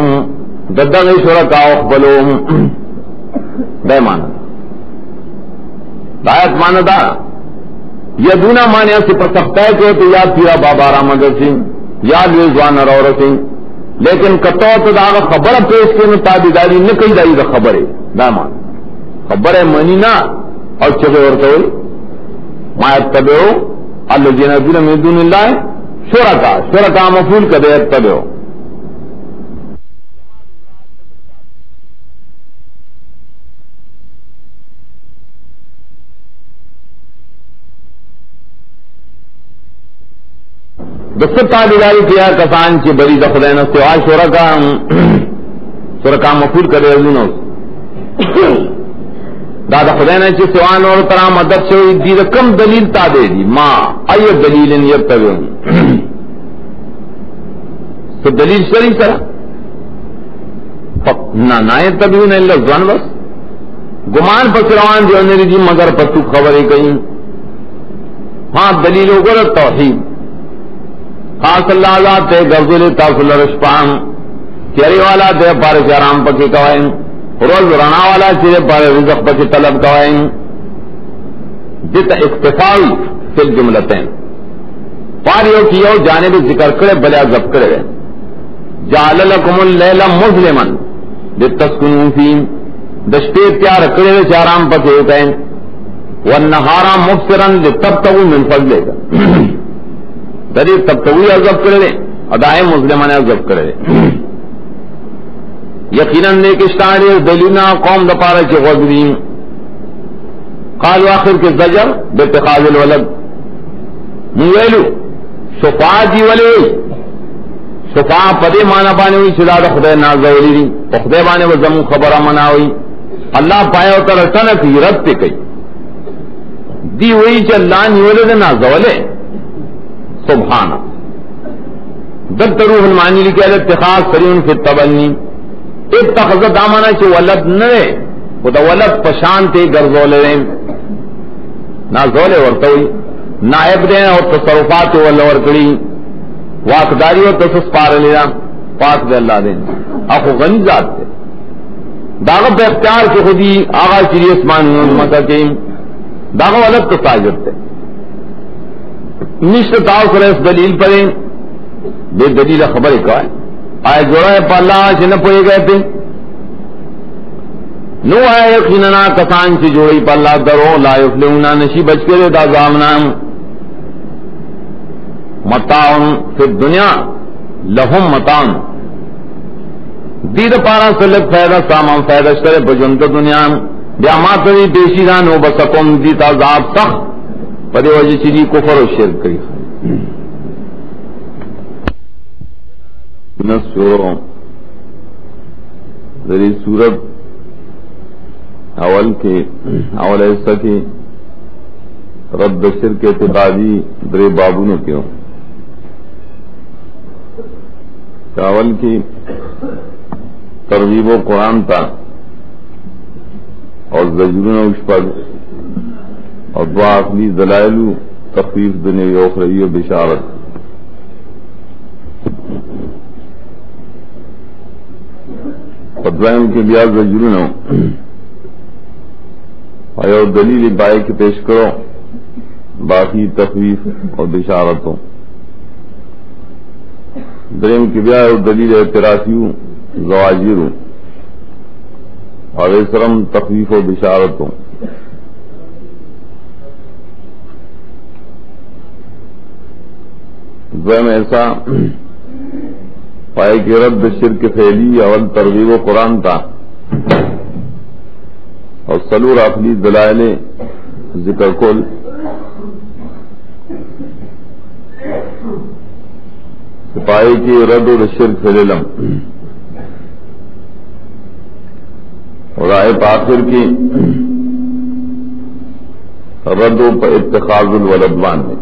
ددغ شرکاء اقبلوہم بے مانا دایت مانا دا یدونا مانے سے پر سکتا ہے کہ تو یاد پیرا بابا رامدر سنگھ یاد رضوان رور سنگھ لیکن کتو تو دا خبر پیش کے میں تابیداری نہ کئی دائی دا خبر ہے دا مان خبر ہے منی نہ اور چلے اور تو ما یتبعو الذین یدعون من دون اللہ شرکاء مفعول کدے یتبعو دس تابیداری کیا کسان چی بری دخلین سوا شرکاء مفعول کرے دا دخلین چی سوان اور طرح مدد شوی دی کم دلیل تا دے دی ما ای دلیل یتبعون تو دلیل شری سرا نا یتبعون الا الظن بس گمان پر روان دیو نے دی مگر پتو خبریں کہیں ہاں دلیل وگر توحید خاص اللہ اللہ تے گرزل تاصل رشپان چیری والا تے پارے شرام پکی کوائن روز رنا والا چیرے پارے رزق پکی طلب کوائن جت اکتفاوی فی الجملتین پاریوں کی یو جانب ذکر کرے بلیا ضبط کرے جعل لکم اللیل مظلما لتسکنوا فیہ دشتے تیار کرے شرام پکی کوائن والنہارا مبصرا لتبتغوا من فضلہ دری تب تو عذاب کرے ادائے مسلمان عذاب کرے یقیناً نیک اشتہاری دلینا قوم دپارا چی غزرین قالوا آخر کے زجر باتخاذ الولد مویلو شفاع دی ولی شفاع پدے مانا بانے ہوئی چلا دا خدای نازولی دی خدای بانے و زمون خبر منا ہوئی اللہ پایا ہوتا رسانا کی رد پہ کئی دی ہوئی چا اللہ نیولے دے نازولے سبحانہ دب روح المانی لکھے اتخاذ سریون فی التبنی اتخذ دامانا چھ ولد نرے خدا ولد پشانتے گرزولے رہیں نازولے ورطوئی نائب دیں اور تصرفات واللہ ورکڑی واقداری اور تصص پار لینا پاک دے اللہ دیں اخو غنی ذات دے داغب اختیار کی خودی آغا چری اسمانی مکہ داغب ولد تساجر تے نشت تاؤ کرے اس دلیل پر بے دلیل خبر کا آئے جوڑا ہے پا اللہ سے نہ پوئے گئے تھے نو آئے یقیننا کسان سے جوڑی پا اللہ درو لا یفلحونا نشی بچ کے دے دازامنا متاعن فی الدنیا لہم متاعن دید پارا سلک فیدہ سامان فیدہ شترے بجنت دنیا بیا ماتوی پیشی دانو بسکم دیت عذاب سخت پدے وجہ چیزی کفر و شرک کری نصوروں ذری صورت اول حصہ کی رد شرک اعتقادی درے بابوں کیوں چاول کی ترغیب و قرآن تھا اور زجرون اس پر اور دعا اخلی دلائل تخفیف دنیوی و اخروی و بشارت. فتوائم کے بیا زجرون اور دلیل بائے کے پیش کرو باقی تخفیف اور بشارتوں. دریم کی بیا دلیل اعترافیوں زواجر اور اسرم تخفیف و بشارتوں. دویم ایسا پائے کہ رد شرک فعلی اول ترغیب و قرآن تھا اور سلور اخلی دلائل ذکر کل پائے کہ رد و شرک فی العلم اور آئے آخر کی رد و اتخاذ الولدوان میں.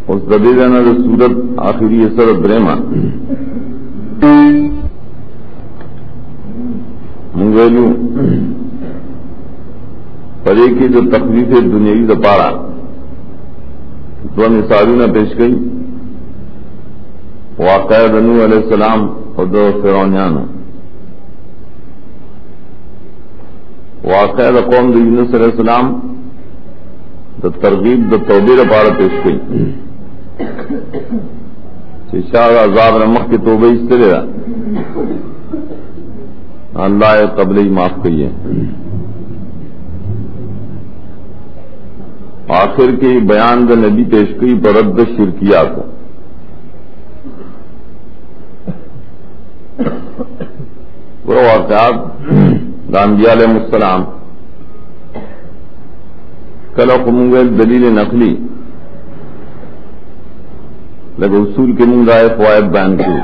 اس دلیلنا سورت آخری اثر برہما منگلو پرے کی جو تخلیف دنیاوی دپارا دو مثالوں نے پیش کی. واقعہ نوح علیہ السلام اور دو فرعونیان. واقعہ قوم یونس علیہ السلام تو ترغیب دو توبہ دپارا پیش کی. شاہ عذاب نمک کی توبہ اس طرح اللہ قبل ہی معاف کیے. آخر کی بیان د نبی پیش کی برد شرکیات وہ واقعات انبیاء علیہ السلام کلا قمویل دلیل نقلی لگے اصول کے منگ رائے فوائد بیان کی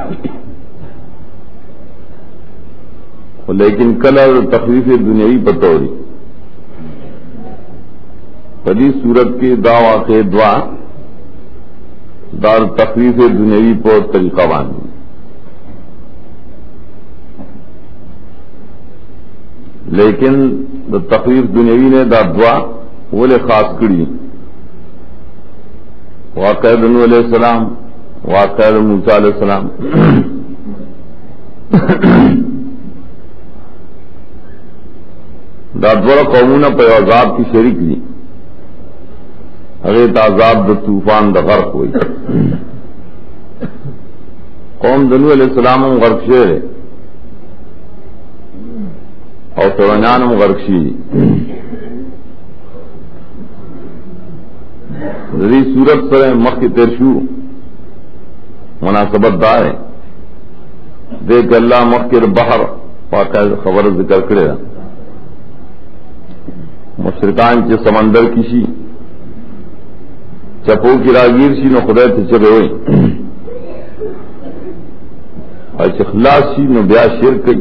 لیکن کلا تخفیف دنیاوی بطوری پدی صورت کی دا واقع دعا دار تخفیف دنیاوی پر طریقہ باندھی. لیکن دا تخفیف دنیاوی نے دا دعا وولے خاص کری. واقعہ نوح علیہ السلام واقعہ موسیٰ علیہ السلام دا دوڑا قومونہ پہ عذاب کی شریک دی. اگر عذاب دا طوفان دا غرق ہوئی قوم نوح علیہ السلام غرق شیر ہے اور فرعونان غرق شیر. ذری صورت سر مخ کی ترشو مناسبت دار ہے. دیکھ اللہ مخ کے بحر واقع خبر ذکر کرے گا. مشرکان کے سمندر کسی چپو کی راگیر سی نو خدای تے چبے ہوئی اور اخلاص سی نو بیا شرک کی.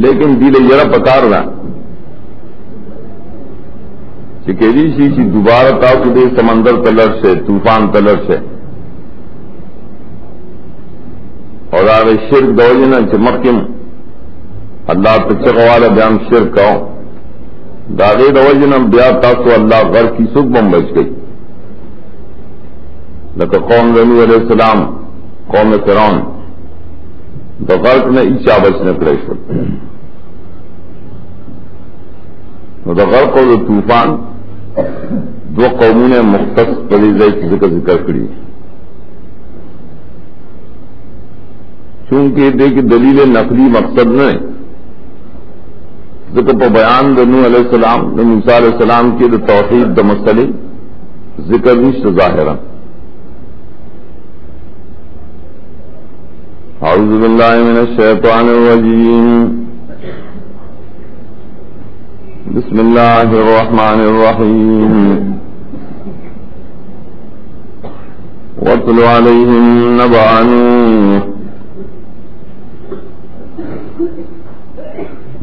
لیکن دل یرا پکار رہا چکیری سی دوبارہ تا خدے سمندر تلر سے طوفان تلر سے اور آگے شرک دوجنا چمکم اللہ تچغوالا بیام شرک آؤ داغے دوجنم بیا تاسو اللہ غر کی سکھ بم بچ گئی. لکہ قوم نوح علیہ السلام قوم فرعون دا غرق نے ایچا بچ نہ کریشل. دا غرق اور طوفان دو قوموں نے مختص پریزہ کی ذکر کری. چونکہ دیکھ دلیل نقلی مقصد نہیں ذکر پہ بیان دا نوح علیہ السلام دا موسیٰ علیہ السلام کی دا توحید دا مسئلے ذکر نشت ظاہرا. اعوذ باللہ من الشیطان الرجیم بسم اللہ الرحمن الرحیم واتل علیہم نبأ نوح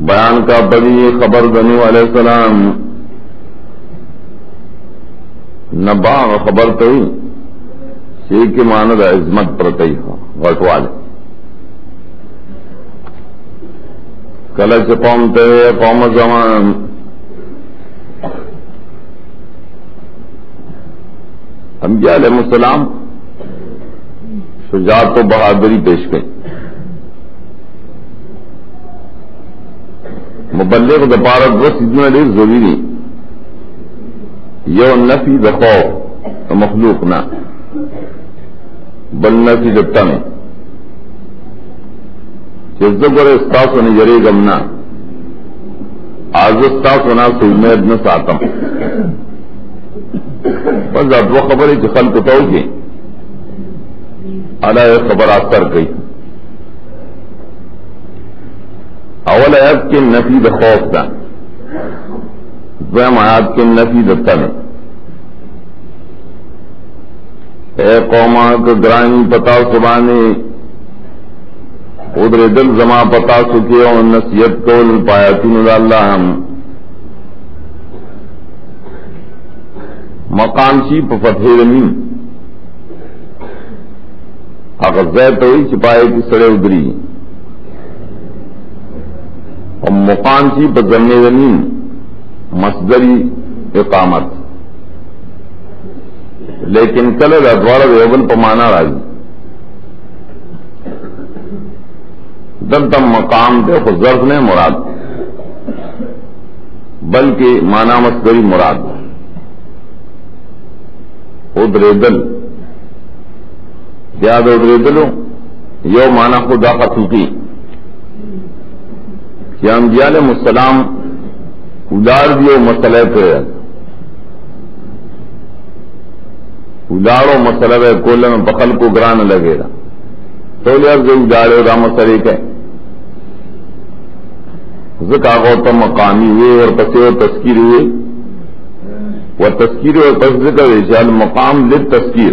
بیان کا بڑی خبر نوح علیہ السلام نبا خبر تو ہی شیخ کے ماند عظمت پرتئی ہو وٹوالے کلچ قوم تے قوم زمان انبیاء علیہ السلام شجاعت و بہادری پیش گئی. مبلغ د پارت و سیدنا ډیر ضروری یو نفی د خوف مخلوق نہ بل نفی د تن چې زګره استاسو نه یری غمنا از استاسو نه امید نه ساتم بس دا دو خبرې چې خلکو ته وکړي اعلی خبر اثر کوي. اول آیات کے نفی د خوف دا دویم آیات کے نفی د تن. اے قوما که گرانی پتا سبانے ادر دل زما پتا سکے اور نصیحت کول پایاتون دا اللہ ہم مقام شی پا فتح رمین اگر زیت ہوئی چپائے کی سڑے ادری اور مقام شی پا ضمن رمین مصدری اقامت لیکن کل ادوار ویبل پا مانا راضی دلتا مقام دے خود ظرف نے مراد بلکہ مانا مصدری مراد ادریدل زیادہ ادریدلو یو مانا خدا خطوطی کہ انبیاء علیہ السلام ادار دیو مسئلہ پہ ادارو مسئلہ ہے کولن بخل کو گران لگے گا تو لیا جو ادارے دا مسئلہ ہے ذکا غوتم مقامی ہوئے اور پسے اور تذکیر ہوئے و تذکیر اور پس ذکر اشیال مقام لد تذکیر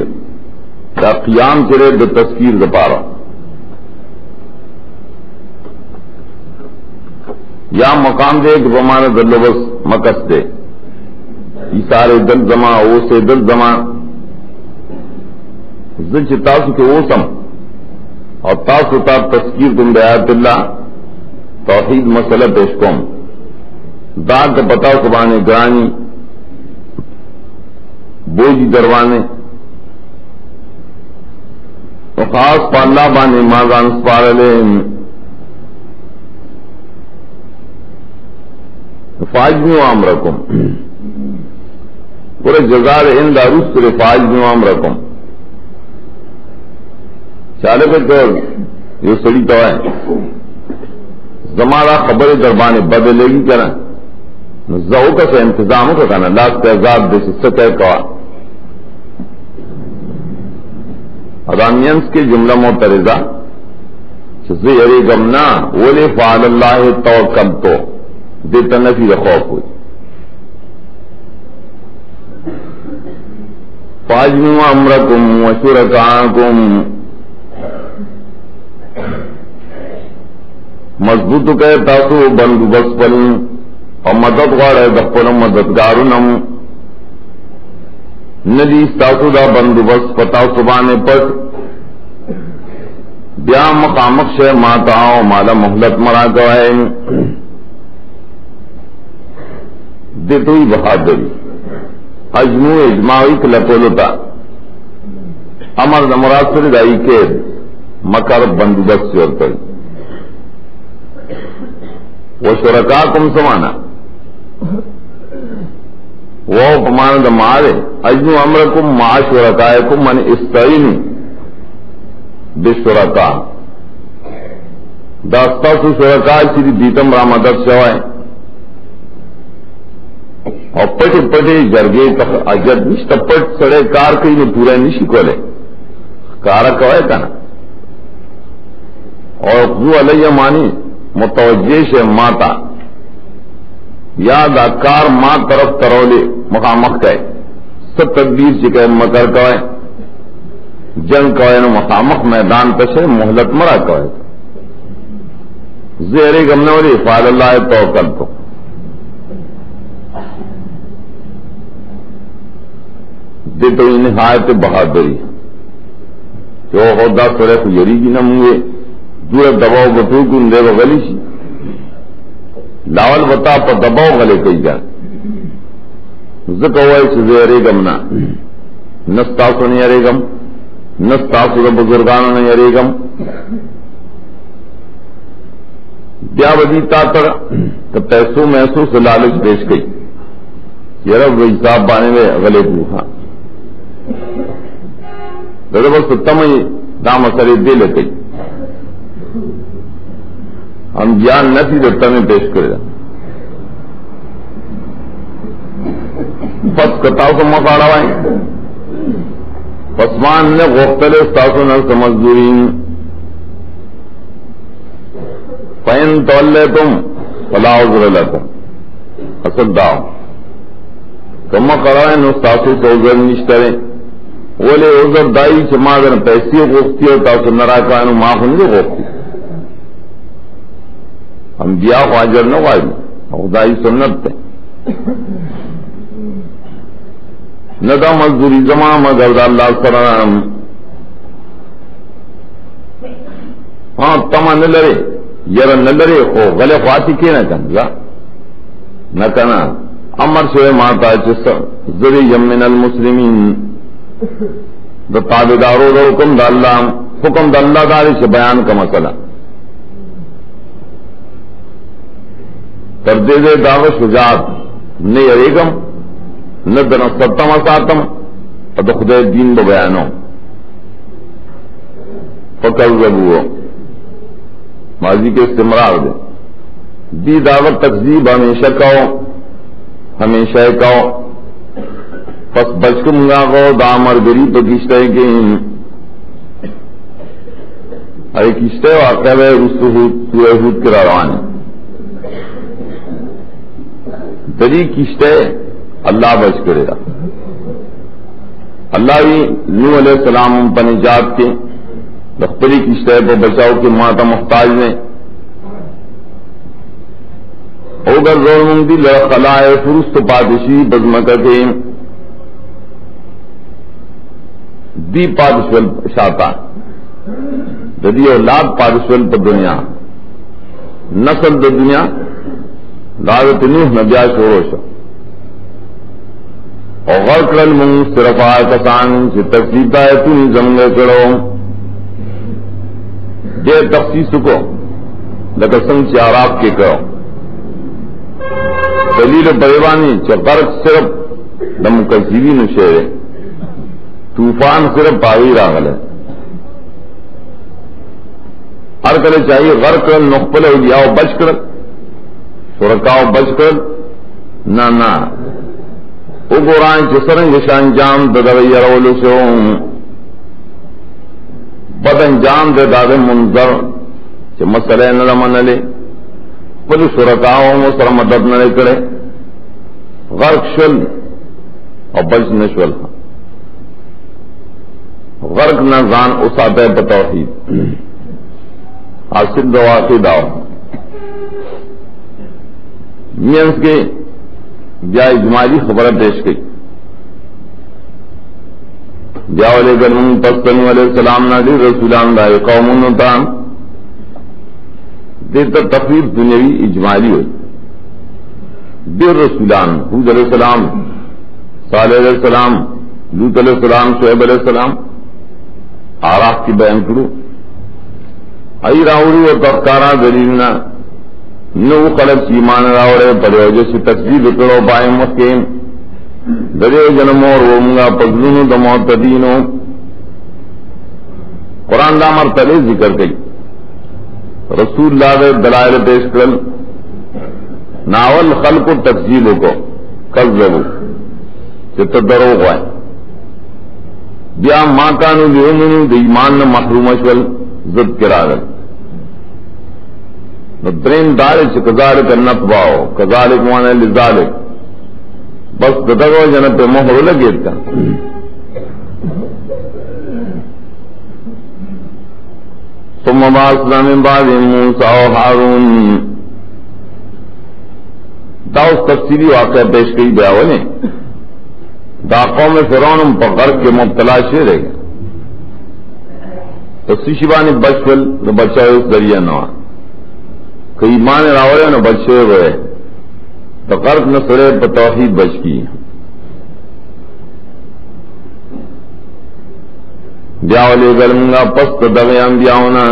دا قیام چرے دا تذکیر دا پارا یا مقام دے کہ بمانا دل لبس مکس دے ایسارے دل زمان او سے دل زمان زل چی تاسو کے اوسم اور تاسو تا تذکیر تم بیات اللہ توحید مسئلہ پیش کوم داد کا پتا سبانے گرانی بوجی دروانے تو خاص پاندہ بانے مازان سپارلے فاجمی وام رکم پورے جزار ان داروس پورے فاجمی وام رکم چالے پہ تو یہ سڑی تو ہے زمارا خبر دربانے بدلے گی کہنا زو کا سے انتظام کا کہنا لاکھ تیزاد دے سکے کوا ارامینس کے جملہ معترضہ زیری گمنا ولی فعل اللہ توکلتو دیتا نفی خوف ہوئی فاجموا امرکم وشرکاکم مضبوط کہ تاسو بندوبست پل اور مدد غاڑے دخل مددگارنم ندی تاسو دا بندوبست پتا سبانے پٹ بیا مقامق شے ماتا او مالا محلت مرا گوائے دیتوئی بہادری اجمو اجماعی کلپولتا امر دمراسر دائی کے مکر بندوبست سے ہوتا ہے وہ شرکاکم سمانا وہ پمانا دا مارے اجنو امرکم ما شرکائکم من استعینی بشرکا داستا سو شرکائی سیدی دیتم را مدد شوائے اور پٹی پٹی جرگے تک اجد نشتا پٹ سڑے کار کئی نے پورا نشی کولے کارا کوئے کنا اور خضو علیہ مانی متوجہ سے ماتا یا دا کار ماں طرف ترولے مقامق کہے سب تدبیر چکے مکر کوئے جنگ کوئے نو مقامق میدان پشے محلت مرا کوئے زیرے گمنے والی فعل اللہ توکل تو دے تو نہایت بہادری جو عہدہ سرے کو یری کی نموے دور دباؤ بٹو کن دے غلی سی لاول بتا پر دباؤ غلے کئی جا ذکر ہوئے سے ارے گم نہ نستاسو نہیں ارے گم نستاسو دا بزرگانو نہیں ارے گم بیا بدی تا تر تو پیسوں محسوس لالچ پیش گئی یہ رب حساب بانے میں غلے بوہا بس تمہیں دام اثر دے لیتے ہم جان نسی تو تمہیں پیش کرے گا پس کتاؤ کو مکاڑا ہوئے پسمان نے غوختلے ستاسو نرس مزدورین فین تولے تم فلا عذر لکم اصد داؤ کم مکاڑا ہے نو ستاسو سے عذر نشترے بولے عذر دائی چما اگر پیسی غوختی ہو تاسو نراکانو معاف نہیں غوختی ہم دیا خواجر نہ واجب خدائی سنت تے ندا مزدوری زمان مگر دا اللہ سرام ہاں تما نہ لڑے یر نہ لڑے خو غلے خواتی کے نہ کنگا نہ کنا امر سے ماتا چس ذری من المسلمین دا تابدارو دا حکم دا اللہ داری سے بیان کا مسئلہ تر دے دے دعوت شجاعت نہ یریگم نہ دنستم اساتم اور خدای دین با بیانو فکذبوا ماضی کے استمرار دے دی دعوت تکذیب ہمیشہ کہو ہمیشہ کہو پس بچکم گا گو دامر گری تو کشتے کے ارے کشتے واقع ہے رسو سورہ ہود کے روان دری کشتے اللہ بچ کرے گا اللہ بھی نوح علیہ السلام پر نجات کے دختری کشتے پر بچاؤ کے ماتا محتاج نے اوگر زور مندی لخلائے فرست پادشی بزمکہ کے دی پادشول شاتا ددی اولاد پادشول پر دنیا نسل د دنیا دعوت نوح نبیا شوروش اور غرق من صرف کسان سے تقسیب ہے تم زمنے کرو یہ تخصیص کو لکسن چاراب کے کرو دلیل بیوانی چ غرق صرف دم کسیوی نشیرے طوفان صرف پاوی راغل ہے ہر کرے چاہیے غرق نقبل اولیاء بچ کر شرکاؤ بچ کر نہ او قرآن چسرنگ شانجام ددوی رولو سے بد انجام دے داد منظر چ مسئلے نہ من لے پل شرکاؤ سر مدد نہ کرے غرق شل اور بچ نشول غرق نہ زان اساتے بتوحید حاصل دواقی داؤ مینس کے یا اجمالی خبر پیش کی جاولے گرم پستن علیہ السلام نادی رسولان دائے قومون تام دیتا تقریب دنیاوی اجمالی ہوئی دیر رسولان حود علیہ السلام صالح علیہ السلام لوط علیہ السلام شعیب علیہ السلام آراف کی بیان کرو ای راوڑی اور تذکارہ دلیلنا نو خلق ایمان راوڑے پڑے جیسے تصویر کرو پائے مسکین درے جنمور ومگا پزلونو دمعتدینو قرآن دا مرتبہ ذکر گئی رسول اللہ دے دلائل پیش کرل ناول خلق و تکذیب کو کذبو چت دروغ ہے بیا ما کانو لیومنو دی ایمان نہ محروم اشول زد کراغل درین دارے سے کذالک نتباؤ کذالک مانے لذالک بس دتگو جنب پہ مہر لگے تھا ثم بعثنا من بعد موسیٰ و ہارون دا اس تفصیلی واقعہ پیش کی بیاونے دا قوم فرعون په غرق کې مبتلا شي رہے گا تو سشیبانی بچفل نو بچاو ذریعہ نوا کہ ایمان راوڑے نو بچے ہوئے تو غرق نہ سڑے په توحید بچ کی بیاولی گلنگا پست دغی انبیاؤنا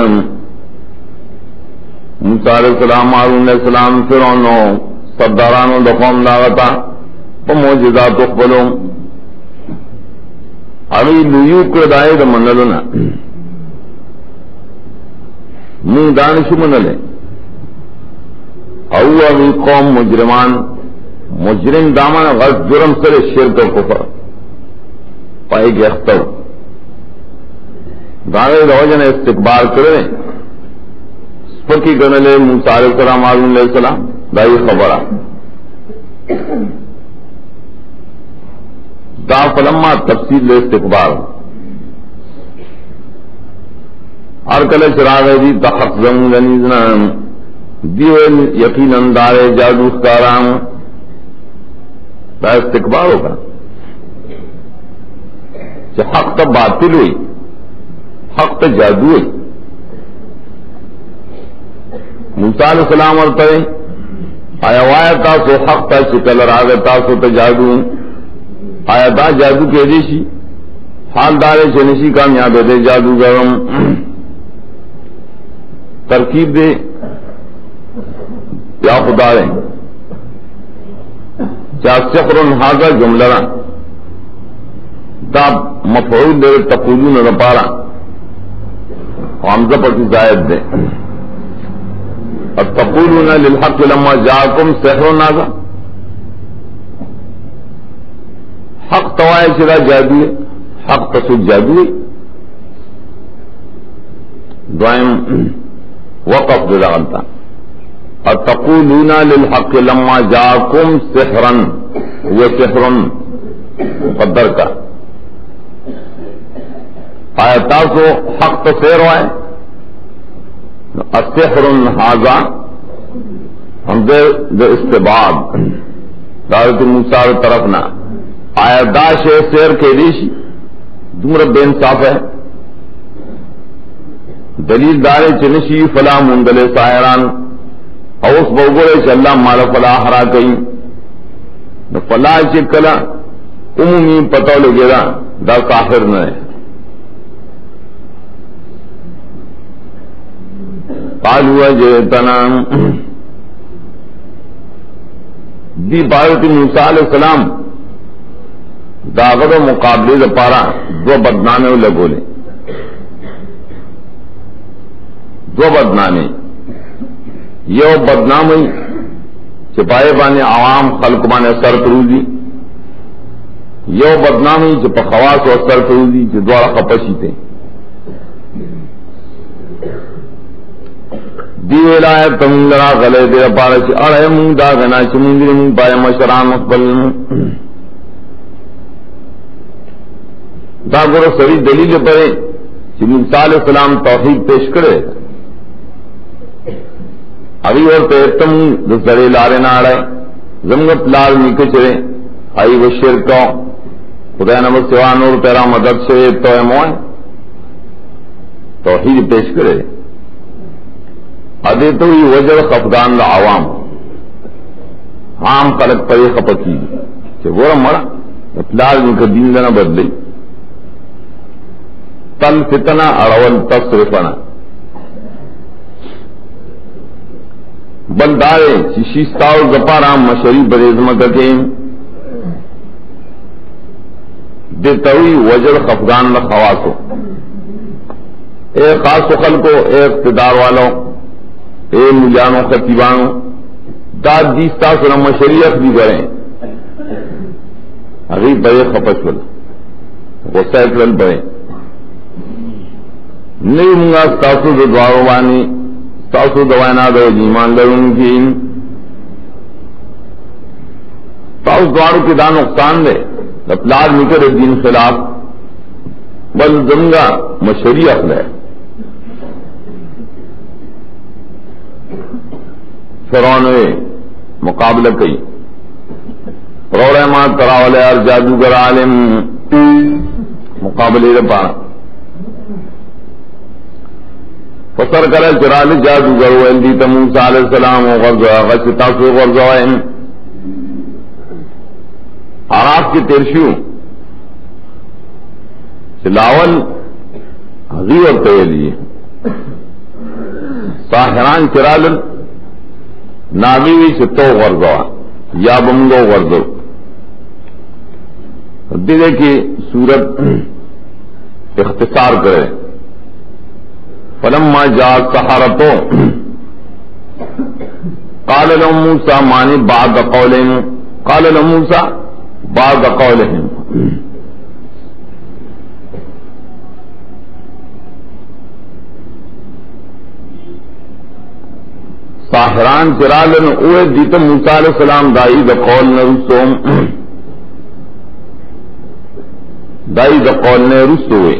موسیٰ علیہ السلام ہارون علیہ السلام فرعونو سردارانو دا قوم داغتا پا موجزات اقبلو اگی لویو کردائی دا منلونا من دانشو منلے او اگی قوم مجرمان مجرم دامان غلط جرم سر شرک و کفر پائے گی اختر داغے روجن استقبال کرے سپکی کرنے موسیٰ علیہ السلام ہارون علیہ السلام دائی خبرہ دا فلما تفصیل استقبال ہر کل چراغ دی تحق زمون لنیزنا دیوئل یقین اندار جادو اختارام دا استقبال ہوگا کہ حق تا باطل ہوئی حق تا جادو ہوئی موسیٰ علیہ السلام ورطے آیا وایا تاسو حق تا شکل راگ تاسو تا جادو آیا دا جادو کے دیشی حال دارے چنشی کامیاب دے جادو گرم ترکیب دے یا خدا رہے چاہ سخر حاضر جملہ دا مفعول دے تقولون رپارا حمزہ پر کی زائد دے تقولون للحق لما جاءکم سحر نازا حق توائے چرا جادو حق تصد جادو دوائم وقف دے لغلتا تقولون للحق لما جاءکم سحرا وہ سحر مقدر کا آیتاسو حق تصیر ہوئے السحر حاضا ہم دے استباد دارت موسیٰ طرفنا آیا دا شے سیر کے دیشی دمر بے انصاف ہے دلیل دارے چنشی فلا مندل سائران اوس بوگوڑے چ اللہ مالا فلا حرا کئی فلا چکلا عمومی پتہ لگے دا کافر نہ ہے قالوا جئتنا دی بارت موسیٰ علیہ السلام داغت و مقابلے دا پارا دو بدنامے لگولے دو بدنامے یہ بدنامی چپائے بانے عوام خلق بانے سر کروزی یہ بدنامی چپ خواص و سر کروزی چھ دوارا خپشی تھے دیو الایت تم لرا غلے دے پارا چھ اڑے مون دا گنا چھ مون دی مون پائے مشران مقبل دا گورو سری دلیل پڑے چھ موسیٰ علیہ السلام توحید پیش کرے ابھی اور تم دسرے لارے نہ آڑے زمگت لال نیکے چرے آئی وہ شرکو خدا نمت سوان اور تیرا مدد سے تو موائے توحید پیش کرے ادے تو یہ وجہ خفدان دا عوام عام خلق پر یہ خپکی کہ گورا مرا اطلاع ان کا دین دینا بدلی تل فتنا اڑول تصرفنا بلدارے شیشتاؤ گپارا مشری بریزمہ کے دیتوی وجہ خفدان دا خواسو اے خاص خلقو اے اقتدار والوں اے مجانو خطیبانو داد دیستا سنا مشریعت بھی کریں اگی بڑے خپش ول غصہ کرل بڑے نہیں منگا ستاسو دو دوارو بانی ستاسو دوائنا دو ایمان لرون کی ستاسو دوارو کی دا نقصان دے اپلاد نکر دین خلاف بل زمگا مشریعت لے فرعون مقابلہ کئی روڑے ما تراولے ار جادوگر عالم مقابلے رپا فسر کرے چرال جادوگر ویندی تا موسیٰ علیہ السلام و غرزو غشتا سو غرزوائن عراف کی ترشیو چلاول غیور تیلی ساحران چرال ناویوی چتو غرزوا یا بمگو غرزو دیدے کی صورت اختصار کرے فلما جاء السحرة قال لهم موسى مانی بعد قولهم قال لهم موسى بعد قولهم ساحران چرالن اوے دیتا موسیٰ علیہ السلام دائی دا قول نرسوم دائی دا قول نرسوے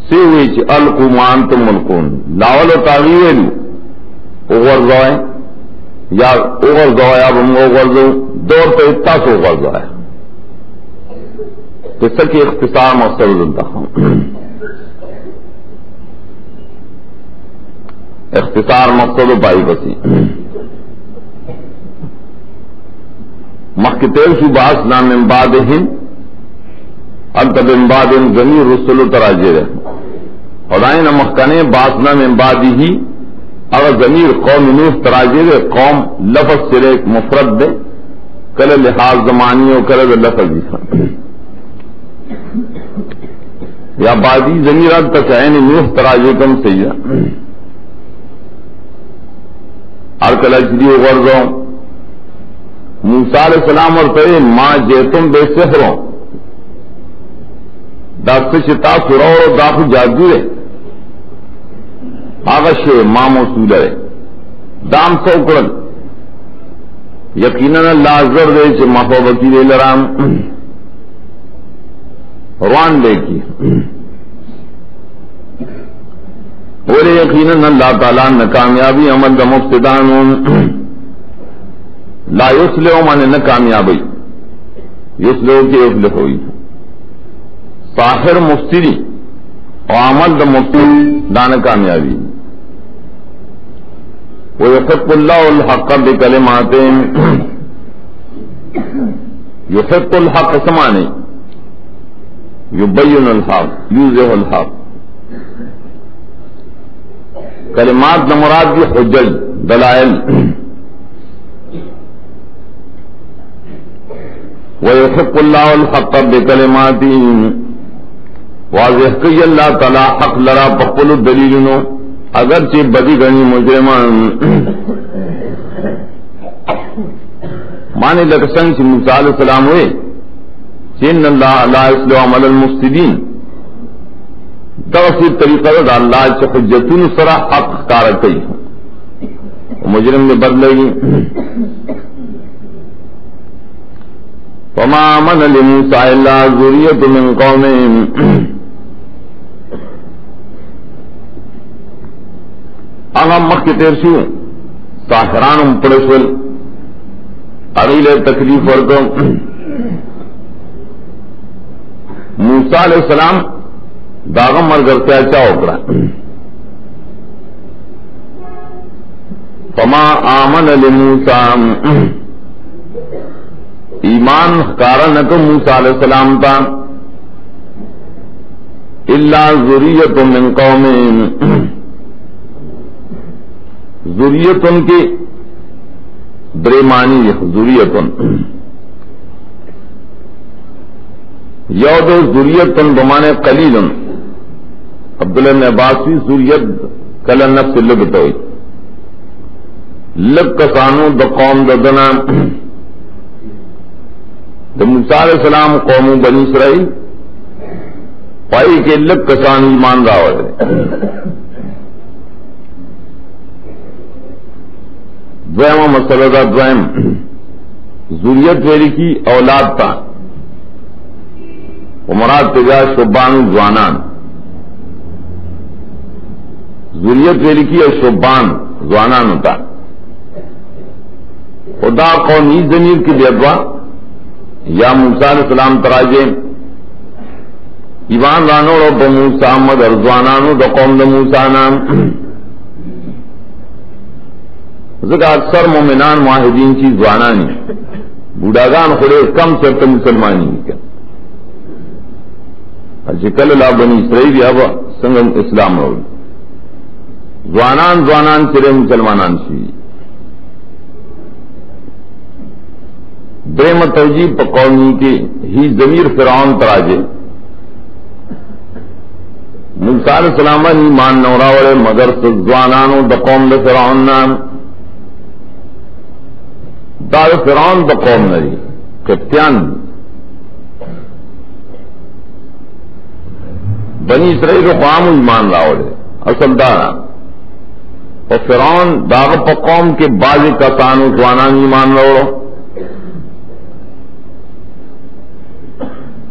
سیوی چی القو مانتم ملکون لاول و تاویلو اغرزوائے یا اغرزوائے یا بم اغرزو دور پہ اتا سو اغرزوائے قصہ کی اختصار مقصد دلتا ہوں اختصار مقصد پائی بسی مخکتیر شو باسنا من بعدہم انت من بعد ضمیر رسول تراجر خدائن مخکنے باسنا من بعدہی اگر ضمیر قوم نوح تراجر قوم لفظ سرے مفرد دے کل لحاظ زمانی و کل لفظ یا بعدی ضمیر تک عین نوح تراجر کم سیدہ ارکل اجری غرزو موسیٰ علیہ السلام اور کہے ماں جیتم بے سحروں داست شتا سرور داخل جادو ہے آغش ماں موصول ہے دام سوکڑن یقیناً اللہ عزر دے چھ محبوبتی دے لرام روان لے کی اور یقیناً اللہ تعالیٰ ناکامیابی عمل دا مفسدان لا یسلو مانے ناکامیابی یسلو کے افلح ہوئی ساحر مفسدی اور عمل دا مفسد دا ناکامیابی ویحق اللہ الحق بکلمات یحق الحق سمانے یبین الحق یوزہ الحق کلمات نمراد کی حجج دلائل وَيَحِقُّ اللَّهُ الْحَقَّ بِكَلِمَاتِهِ واضح کی اللہ تعالی حق لرا بقل دلیلنو اگرچہ بدی گنی مجرمان مانے لکسنگ سے موسیٰ علیہ السلام ہوئے چین اللہ لا یصلح عمل المفسدین دوسری طریقہ دا اللہ چھ حجتون سرا حق کارکی مجرم میں بدلے گی وما آمن لموسیٰ الا ذریت من قومهم اغم مخی تیرشو ساحرانم پڑشول اغیل تکلیف ورکو موسیٰ علیہ السلام داغم مرگر سے اچھا اکڑا فما آمن لموسیٰ ایمان کارنکو موسیٰ علیہ السلام تا الا ذریت من قوم ذریت ان کی بریمانی ذریت یود ذریت بمانے قلیل عبداللہ نے عباسی ذریت کل نفس لگتا ہوئی لگ کسانو دا قوم ددنا دا موسیٰ علیہ السلام قوم بنی اسرائیل پائی کے لگ کسان ایمان راوڑ دویم مسئلہ دا دویم ذریت ویلی کی اولاد تا ومراد تجا شبان زوانان ذریت ویلی کی شبان زوانان ہوتا خدا قومی ضمیر کی بیدوا یا موسیٰ علیہ السلام تراجے ایمان رانو رو بموسیٰ مگر زوانانو دا قوم دا موسیٰ نام ذکر اکثر مومنان معاہدین چیز زوانانی بوڑاگان خودے کم چرت مسلمانی کیا اچھا لا بنی اسرائیل یا سنگم اسلام رو زوانان چرے مسلمانان شی درم توجیب پا قومی کی ہی ضمیر فرعون تراجے موسیٰ علیہ السلام ایمان نوراوڑے مگر زوانانو دا قوم دا فرعون نام دا فرعون دا قوم نری قبطیان بنی اسرائیل قوم ایمان راوڑے اصل دارا اور فرعون داغ پا قوم کے بعض کسانو زوانان ایمان راوڑو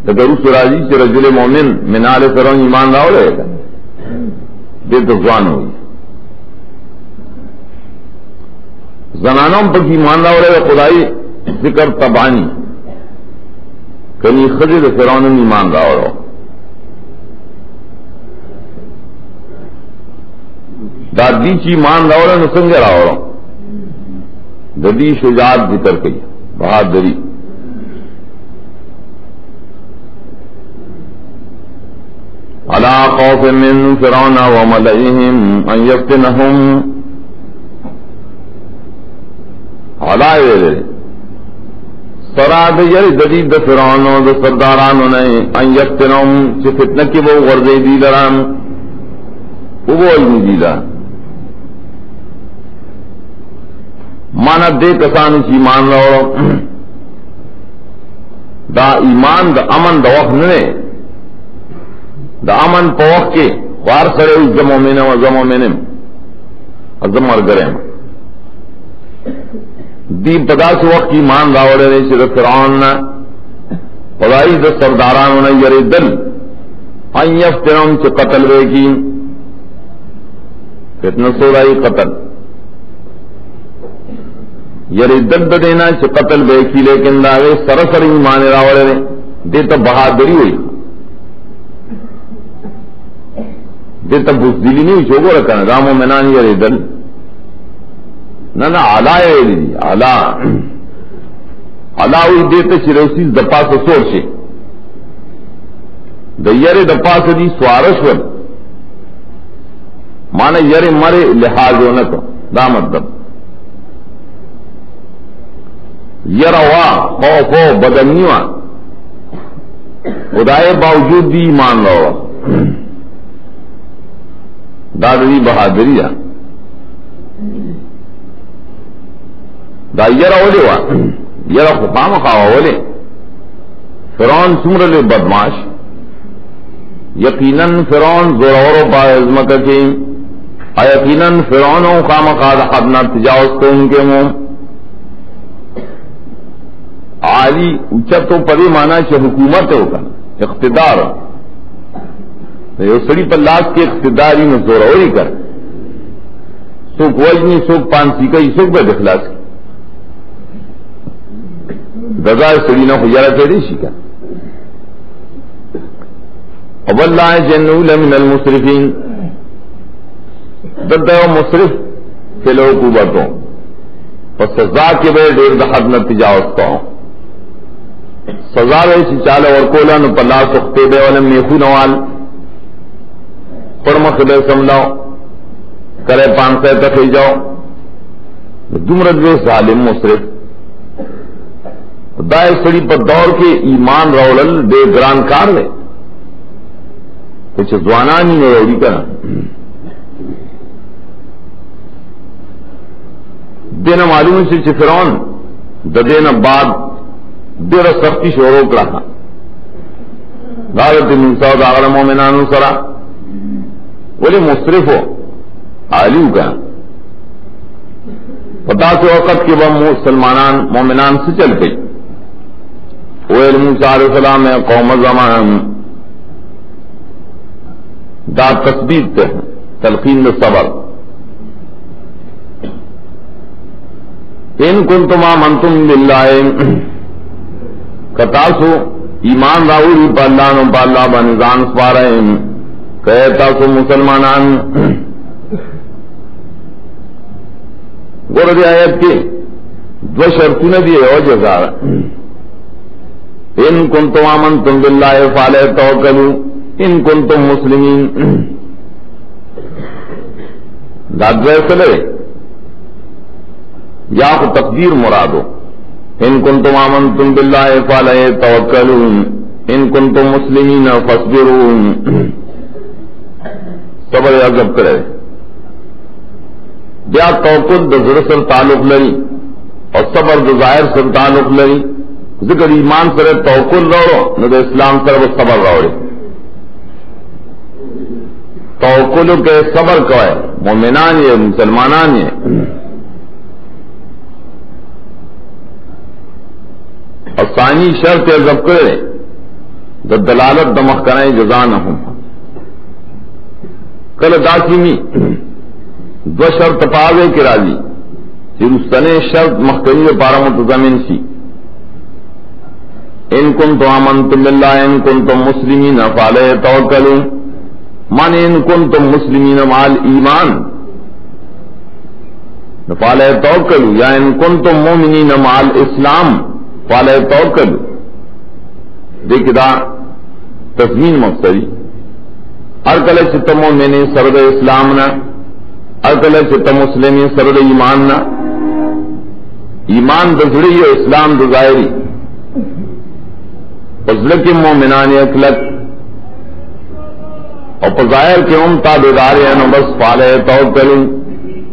درست راجی سے رجل مومن منال فرعون ایمان راوڑے گا دے تو زوان ہوئی زنانوں پر ایمان راوڑے گا خدائی ذکر تبانی کنی خجر فرعون ایمان راوڑو دادی چی ایمان راوڑے نسنگ راوڑو ددی شجاعت ذکر کی بہادری علا خوف من فرعون وملئهم ان يفتنهم علا سراد یری ددید فرعون و سردارانو نے ان يفتنهم چی فتنہ کی وہ غرزے دی لرام وہ علمی دی لرام مانا دے کسانی چی ایمان رو دا ایمان دا امن دا وقت نے دا امن پوخ کے خوار سرے زمومنم و زمومنم ازمر گرم دی پدا سے وقت ایمان راوڑے نے صرف فرعون نا خدائی دا سردارانو نا یری دل ان یفتنم چھ قتل بے کی فتنہ سورائی قتل یری دل دینا چھ قتل بے کی لیکن داغے سرسر ایمان راوڑے نے دیتا بہادری ہوئی دیتا بزدلی نہیں چوگو رکھنا رامو منانی یری دل نا علائے دی علاوی دیتا چروسی دپا سے سور سے دا یری دپا سے دی سوارش ول مانا یری مرے لحاظ ہونکا دا مطلب یروا خوفو بدنیوا خدای باوجود دی ایمان لو دادری بہادری دا یرا ولے وا یرا خام خواہ ولے فرعون سمر لے بدماش یقیناً فرعون زورورو با عظمت کے یقیناً فرعون و خام خواہ حدنا تجاوز کو ان کے منہ عالی اچھا تو پری مانا چھ حکومت ہوگا اقتدار یہ سڑی پر لاس کے اقتداری میں زوروری کر سوک وجنی سوک پانسی کا سوک بے دخلاس کی دزائے سڑی نہ خیارہ تیری شکا اب اللہ جنہو لمن المصرفین دلتا ہے مصرف فی الحکومتوں پس سزا کے بے دیر دحد نہ تجاوز پاؤں سزا بے چالے اور کولا نو پلا سختے بے ولم میخو نوال پرمخ بے سملاؤ کرے 500 تک ہی جاؤ دمرد بے ظالم مصرف دائے سڑی پر دور کے ایمان روڑل بے گران کار لے کچھ زوانانی میں روڑی کرنا دینا معلوم سے فرعون ددینا بعد دیر سختی شوروں رہا دارت موسیٰ داغر مومنانو سرا ولی مصرف ہو عالیو کا پتا سے وقت کے بعد مسلمانان مومنان سے چل گئی ویل موسیٰ علیہ السلام قوم زمان دا تثبیت تے تلقین صبر ان کنتم آمنتم باللہ کتاسو ایمان راوری پا اللہ نو پا اللہ بانزان سپارائن کہتاسو مسلمانان گورد آیت کی دو شرطون دی او جزارہ ان کنتم آمنتم باللہ فعلیہ توکلو ان کنتم مسلمین داد ویسلے یا کو تقدیر مرادو ان کنتم آمنتم باللہ فعلیہ توکلو ان کنتم مسلمین فاصبرون صبر عذب کرے یا توکل دا ذر سر تعلق لری اور صبر دا ظاہر سر تعلق لری ذکر ایمان سر توکل روڑو نہ دا اسلام سر وہ صبر روڑے توکل کے صبر کو ہے مومنان یہ مسلمانان یہ اور ثانی شرط عذب کرے دا دلالت دا مخکنہ جزا نہ ہوں کل داسمی دو شرط پاوے کے راضی پھر اس سنے شرط مخکنی پارا متضمن سی ان کنتم آمنتم باللہ ان کنتم مسلمین فعلیہ توکلوا من ان کنتم مسلمین مع الایمان فعلیہ توکلوا یا ان کنتم مومنین مع الاسلام فعلیہ توکلوا دیکھ دا تضمین مقصدی ارکل چتم مومن سرد اسلامنا ارکل چتم مسلمین سرد ایماننا ایمان دزڑی و اسلام دظاہری فضل کی مومنان اکلت اور پظاہر کے تابعدار ہیں بس فعلیہ توکل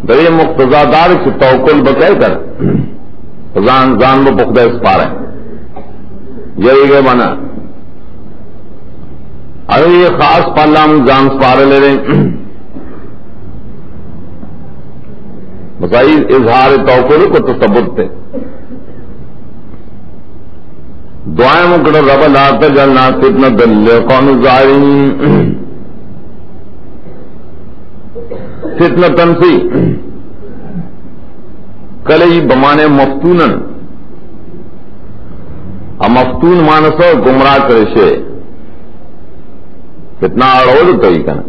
درے مقتضا دار سے توکل بکے کر زان زان وہ پختہ اس پارے یہی گئے بنا اگر یہ خاص پالام جان سپارے لے رہے بتائی اظہار توکل کو تصبت تھے دعائیں مکڑ رب لا تجعلنا فتنة للقوم الظالمین فتنة سی کلی بمانے مفتونن مفتون مانسو گمراہ کرشے فتنہ اڑول کئی کنا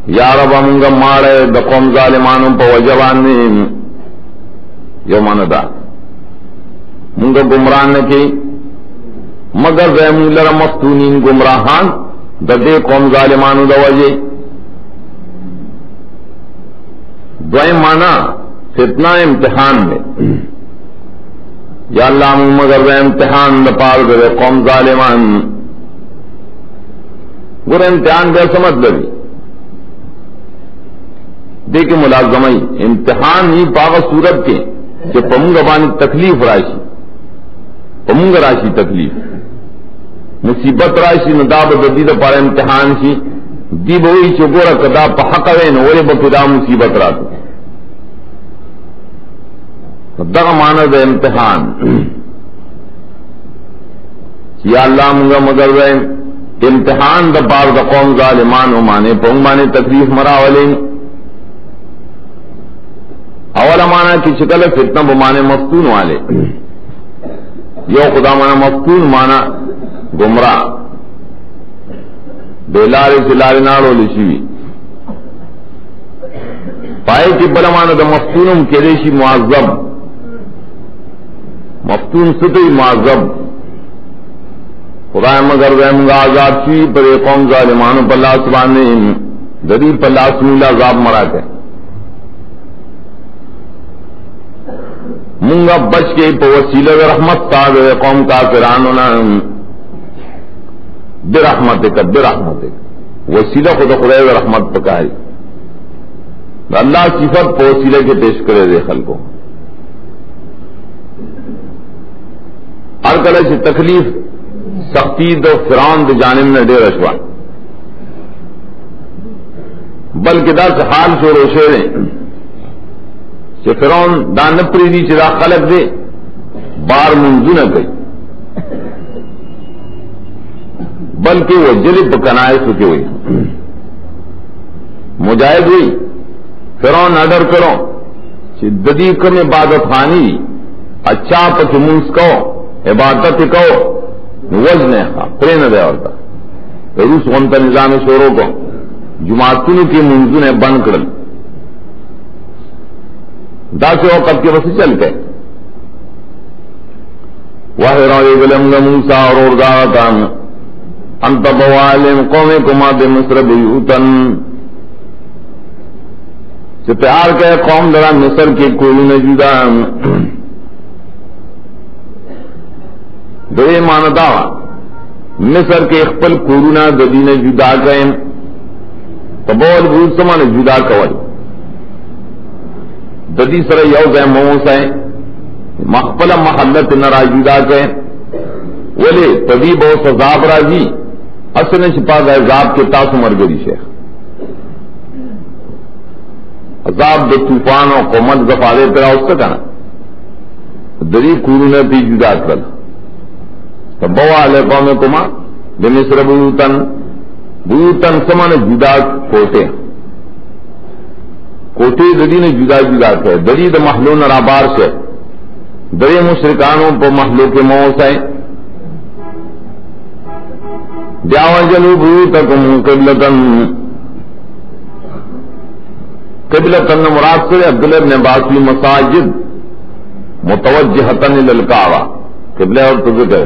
یا رب منگا مارے دا قوم ظالمانوں پا وجبان یو ماندا منگا گمراہ نکی مگر دے مولر مفتونین گمراہان دا دے قوم ظالمانوں دا وجے دوئے مانا فتنہ امتحان میں یا اللہ مگر دے امتحان دا پار دے قوم ظالمان گر امتحان بے سمجھ لگی دیکھ ملازمئی امتحان ہی پاغ صورت کے کہ پمنگ بانی تکلیف راشی پمنگ راشی تکلیف مصیبت راشی نداب ددید پار امتحان سی دی بوئی چگورا کدا پحق وین وی بکدا مصیبت راتو دغ ماند امتحان یا اللہ منگا مگر رہے امتحان دا پار دا قوم ظالمان مانے پنگ مانے تکلیف مراولیں اولا مانا کی شکل فتنہ بمانے مفتون والے یو خدا مانا مفتون مانا گمراہ بیلارے سے لارے ناڑو لشیوی پائے کی بلا مانا دا مفتونم کیریشی معذب مفتون ستی معذب خدا مگر رحمگا آزاد چوی پر قوم ظالمانو پر اللہ سبحانے دریب پر اللہ سمیلہ عذاب مراتے منگا بچ کے پا وسیلہ رحمت تا دے قوم کافرانونا برحمتک وسیلہ خود خدای رحمت پکائی اللہ صفت پا وسیلہ کے پیش کرے دے خلقوں ہر کلے سے تکلیف سختی دو فرعون دو جانب نے دے رشوا بلکہ دا سے حال شور و شیریں کہ فرعون دا نپری دی چدا خلق دے بار منزو نہ گئی بلکہ وہ جلد کنائے سکے ہوئی مجاہد ہوئی فرعون آڈر کرو شدتی کم عبادت خانی اچھا پک منس کو عبادت کو وزن پرین دے اور روس غنتا نظام شوروں کو جماعتوں کی منزون بند کرل دا سے وقت کے وسیع چل گئے وَهِرَوْيَ مُوسَىٰ وَرُورْدَاتًا أَنْتَ بَوَالِمْ قَوْمِكُمَا بِمِصْرَ بُيُوتًا سے پیار کہ قوم لڑا مصر کے کولون جدا دے مانتا مصر کے اخپل کورونا ددین جدا گئے تو بول بھول سمان جدا کول ددی سر یو گئے موس ہے مخبل محلت نرا جدا گئے ولی تبھی بہت عذاب راجی اصل چھپا گئے عذاب کے تاس مرگری شیخ عذاب دے طوفان اور قومت زفارے پر اس کا دری کورونا تی جدا کر بوا علیہ قوم کما بے مصر بیوتن بیوتن سمان جدا کوٹے کوٹے دری نے جدا جدا کر دری د محلو نرابار سے درے مشرکانوں پر محلو کے موس ہے جاوجلو بیوتکم قبلتن قبلتن مراد سے عبداللہ ابن عباس کی مساجد متوجہتن للکعبہ قبلہ اور تذکر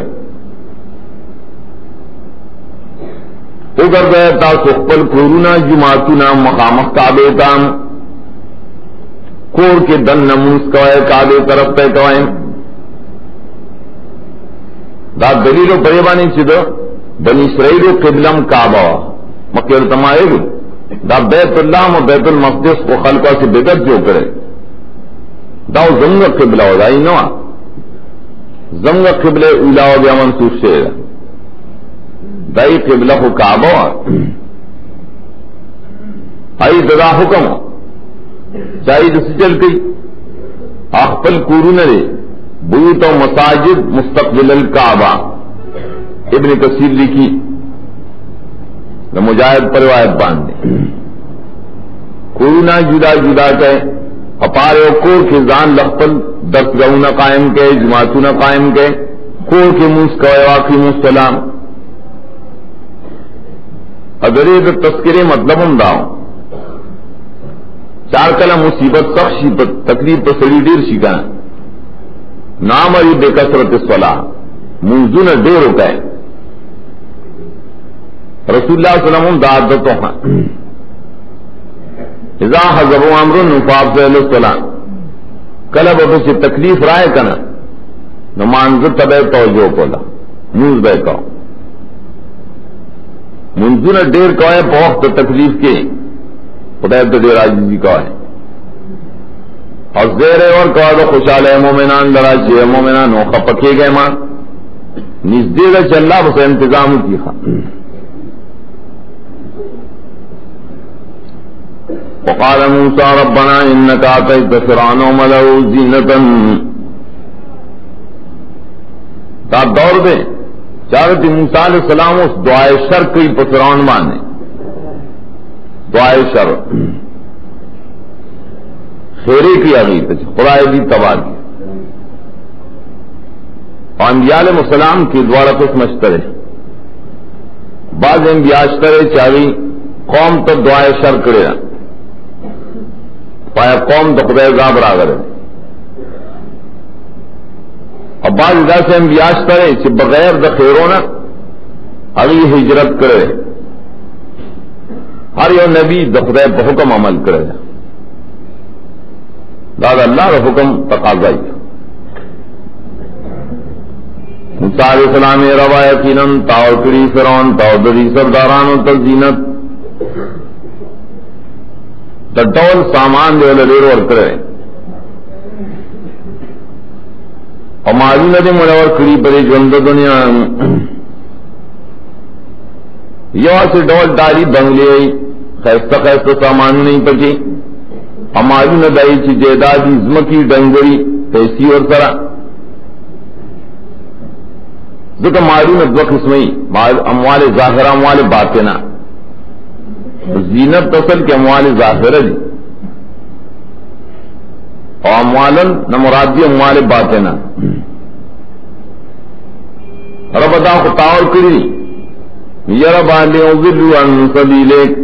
اگر گئے تا سخپل کورونا جماعتنا مخامخ کعبے تام کور کے دن نمونس کوئے کعبے طرف پہ کوئے دا دلیل و پریبانی چیدو بنی اسرائیل و قبلم کعبہ مکیر تمائے گو دا بیت اللہ و بیت المقدس کو خلقہ سے بدت جو کرے دا زنگ قبلہ ہو دائی نوا زنگ قبلہ اولا و بیا منسوخ سے دائی قبلہ کو کعبہ آئی ددا حکم چاہیے جس چلتی اخپل کورون دے بیوت و مساجد مستقبل الکعبہ ابن کثیر لکھی مجاہد پر روایت باندھے کورونا جدا جدا کہ اپارے کور کے زان لخپل دس گونا قائم کے جماعتوں قائم کے کور کے موس کا واقعی مسلام اگر یہ تذکرے مطلب ہوں داؤں چار کلا مصیبت سخشی تکلیف پر سڑی دیر شکا نام اری بے کثرت صلاح منزون دیر ہوتا ہے رسول اللہ صلی اللہ علیہ وسلم دا عدتوں ہاں اذا حضروا عمر نفاف سے علیہ السلام کلب ابو سے تکلیف رائے کنا نمانزر تبع توجہ کولا موز بے کہو منزون دیر کوئے بہت تکلیف کے خدای تو دیر عاجزی کا ہے اور زیر اور کہا تو خوشحال ہے مومنان لڑا چاہیے مومنان نوخا پکے گئے ماں نزدے گا چلا بس انتظام کی خواہ وقال موسیٰ ربنا انکا آتیت فرعون وملئه زینتا تا دور دے چاہتے موسیٰ علیہ السلام اس دعائے شر کی پر فرعون مانے دعائے شر خیرے کی عقیدت خدای دی تباہ کی انبیاء علیہ السلام کی دوارا قسم اشترے بعض انبیاء اشترے چاہی قوم تو دعائے شر کرے پایا قوم تو خدای عذاب را کرے اور بعض ادا سے انبیاء اشترے کہ بغیر دا خیرونا اگلی ہجرت کرے ہر یو نبی دا خدای پہ حکم عمل کرے دادا اللہ کا حکم تقاضائی موسیٰ علیہ السلام روایتینا تاور کری فرعون تاودری سرداران و تزینت تٹول سامان دے لیر ورکرے اور معلوم دے منور کری پری جوند دنیا یو سے ڈول ڈالی بنگلے خیستہ خیستہ سامان نہیں پکی ہماری ندائی چی جیدادی زمکی ڈنگری پیسی اور سرا دیکھا معلوم دو قسمی اموال ظاہرہ اموال باطنہ زینت تصل کے اموال ظاہرہ دی اور اموالن نہ مرادی اموال باطنہ رب دا خطاور کری یرب آلی اضلو عن سبیلک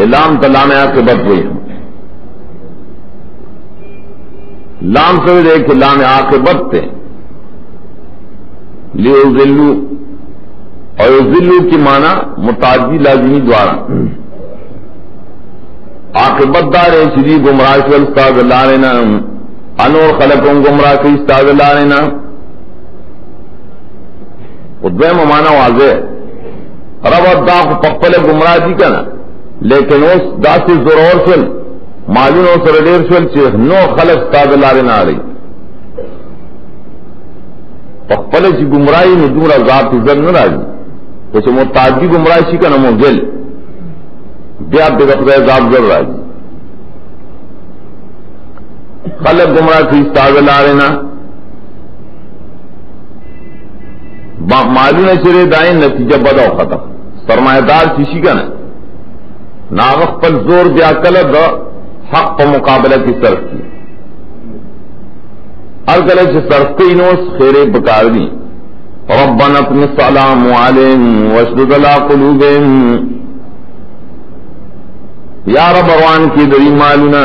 لام تلام عاقبت ہوئی لام سے دیکھ لام عاقبت تے لیضلو اور ذلو کی معنی متعدی لازمی دوارا عاقبت دار شدی گمراہ شل استاد اللہ لینا انور خلقوں گمراہ کی استاد اللہ لینا ادویم معنی واضح رب دا پپل گمراہ جی کا نا لیکن اس دا سے ضرور شل معلوم او سر ډیر شل چې نو خلق استاد اللہ لینا آ رہی پپل چې گمراہی نو دور ذات عزت نہ راځي کچھ متعدی گمراہی شي کنه موجل بیا د خدای ذات ضرور راځي خلق گمراہ کی استاد اللہ لینا معلوم ہے چرے دائیں نتیجہ بدا ختم سرمایہ دار چیشی کا نا ناغخ پر زور دیا کلد حق پر مقابلہ کی صرف کی ارکلے سے صرف کی نوس خیرے بکار دی ربنا اطمس علی اموالہم واشدد علی قلوبہم یا رب روان کی دری مالنا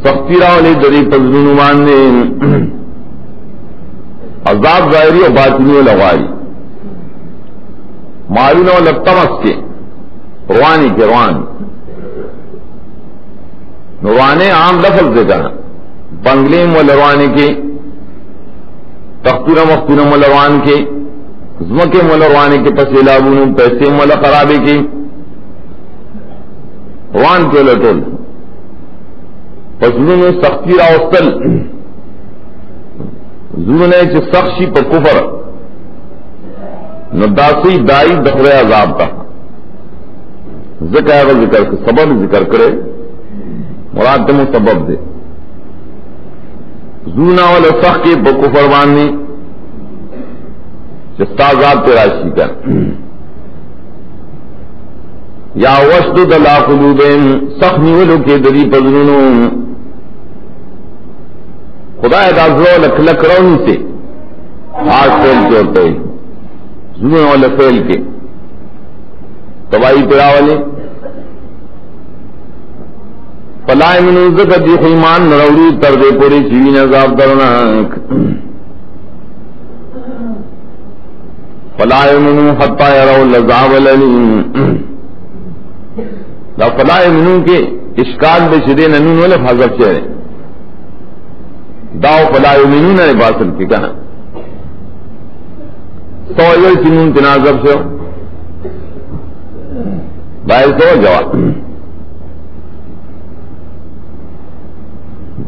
سختی راولی دری پزنون ماننے عذاب ظاہری اور باطنی و لغائی معلوم و لطمس کے روانی کے روانے عام لفظ سے کہنا بنگلے ملروانے کے تختور مختور ملروان کے زمکے ملروانے کے پسیلابون پیسے مل خرابے کے روان کے لٹول پسنوں میں سختی راوستل زون ہے کہ سخشی پر کفر نداسی دائی دخرے عذاب کا ذکر ہے ذکر سبب ذکر کرے مراد دم سبب دے زونا والا سخ کے پر کفر باننی چستازاب تراشی کا یا وشدد علی قلوبہم سخ نیولو کے دری پزنونوں خدا ادازو لکھ لکھ رونی سے آج فیل کے ہوتے ہیں زنوں والے فیل کے تباہی پیرا والے فلا منو ذکر دی خیمان نروڑی تردے پوری چیوین عذاب درناک فلا منو حتی یرو العذاب العلیم لا فلا منو کے اشکال بشدے ننون والے حضب چہرے داو فلا یؤمنون نے باطل کی کہنا تو یہ چنون تناظر سے باہر سے جواب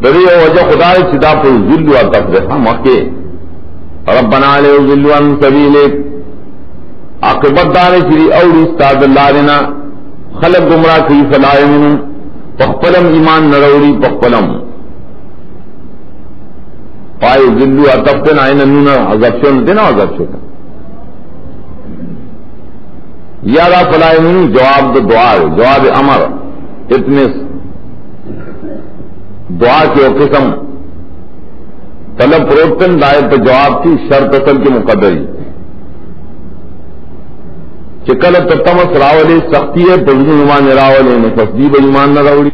دری وجہ خدا صدا پر ذل و تفرقہ مکے ربنا علیہ ذل عن سبیلک عاقبت دار شری اور استاد اللہ رنا خلق گمراہ کی فلا یؤمنون پخپلم ایمان نروڑی پخپلم پائے ذلو اتفتن آئین انونا عذاب شون دینا عذاب شون یادا فلائی منو جواب دو دعا ہے جواب امر اتنے دعا کے قسم طلب پروتن دائر پر جواب کی شرط اصل کی مقدری چکل تمس راولے سختی ہے پزنو ایمان راولے میں تصدیب ایمان نہ راوڑی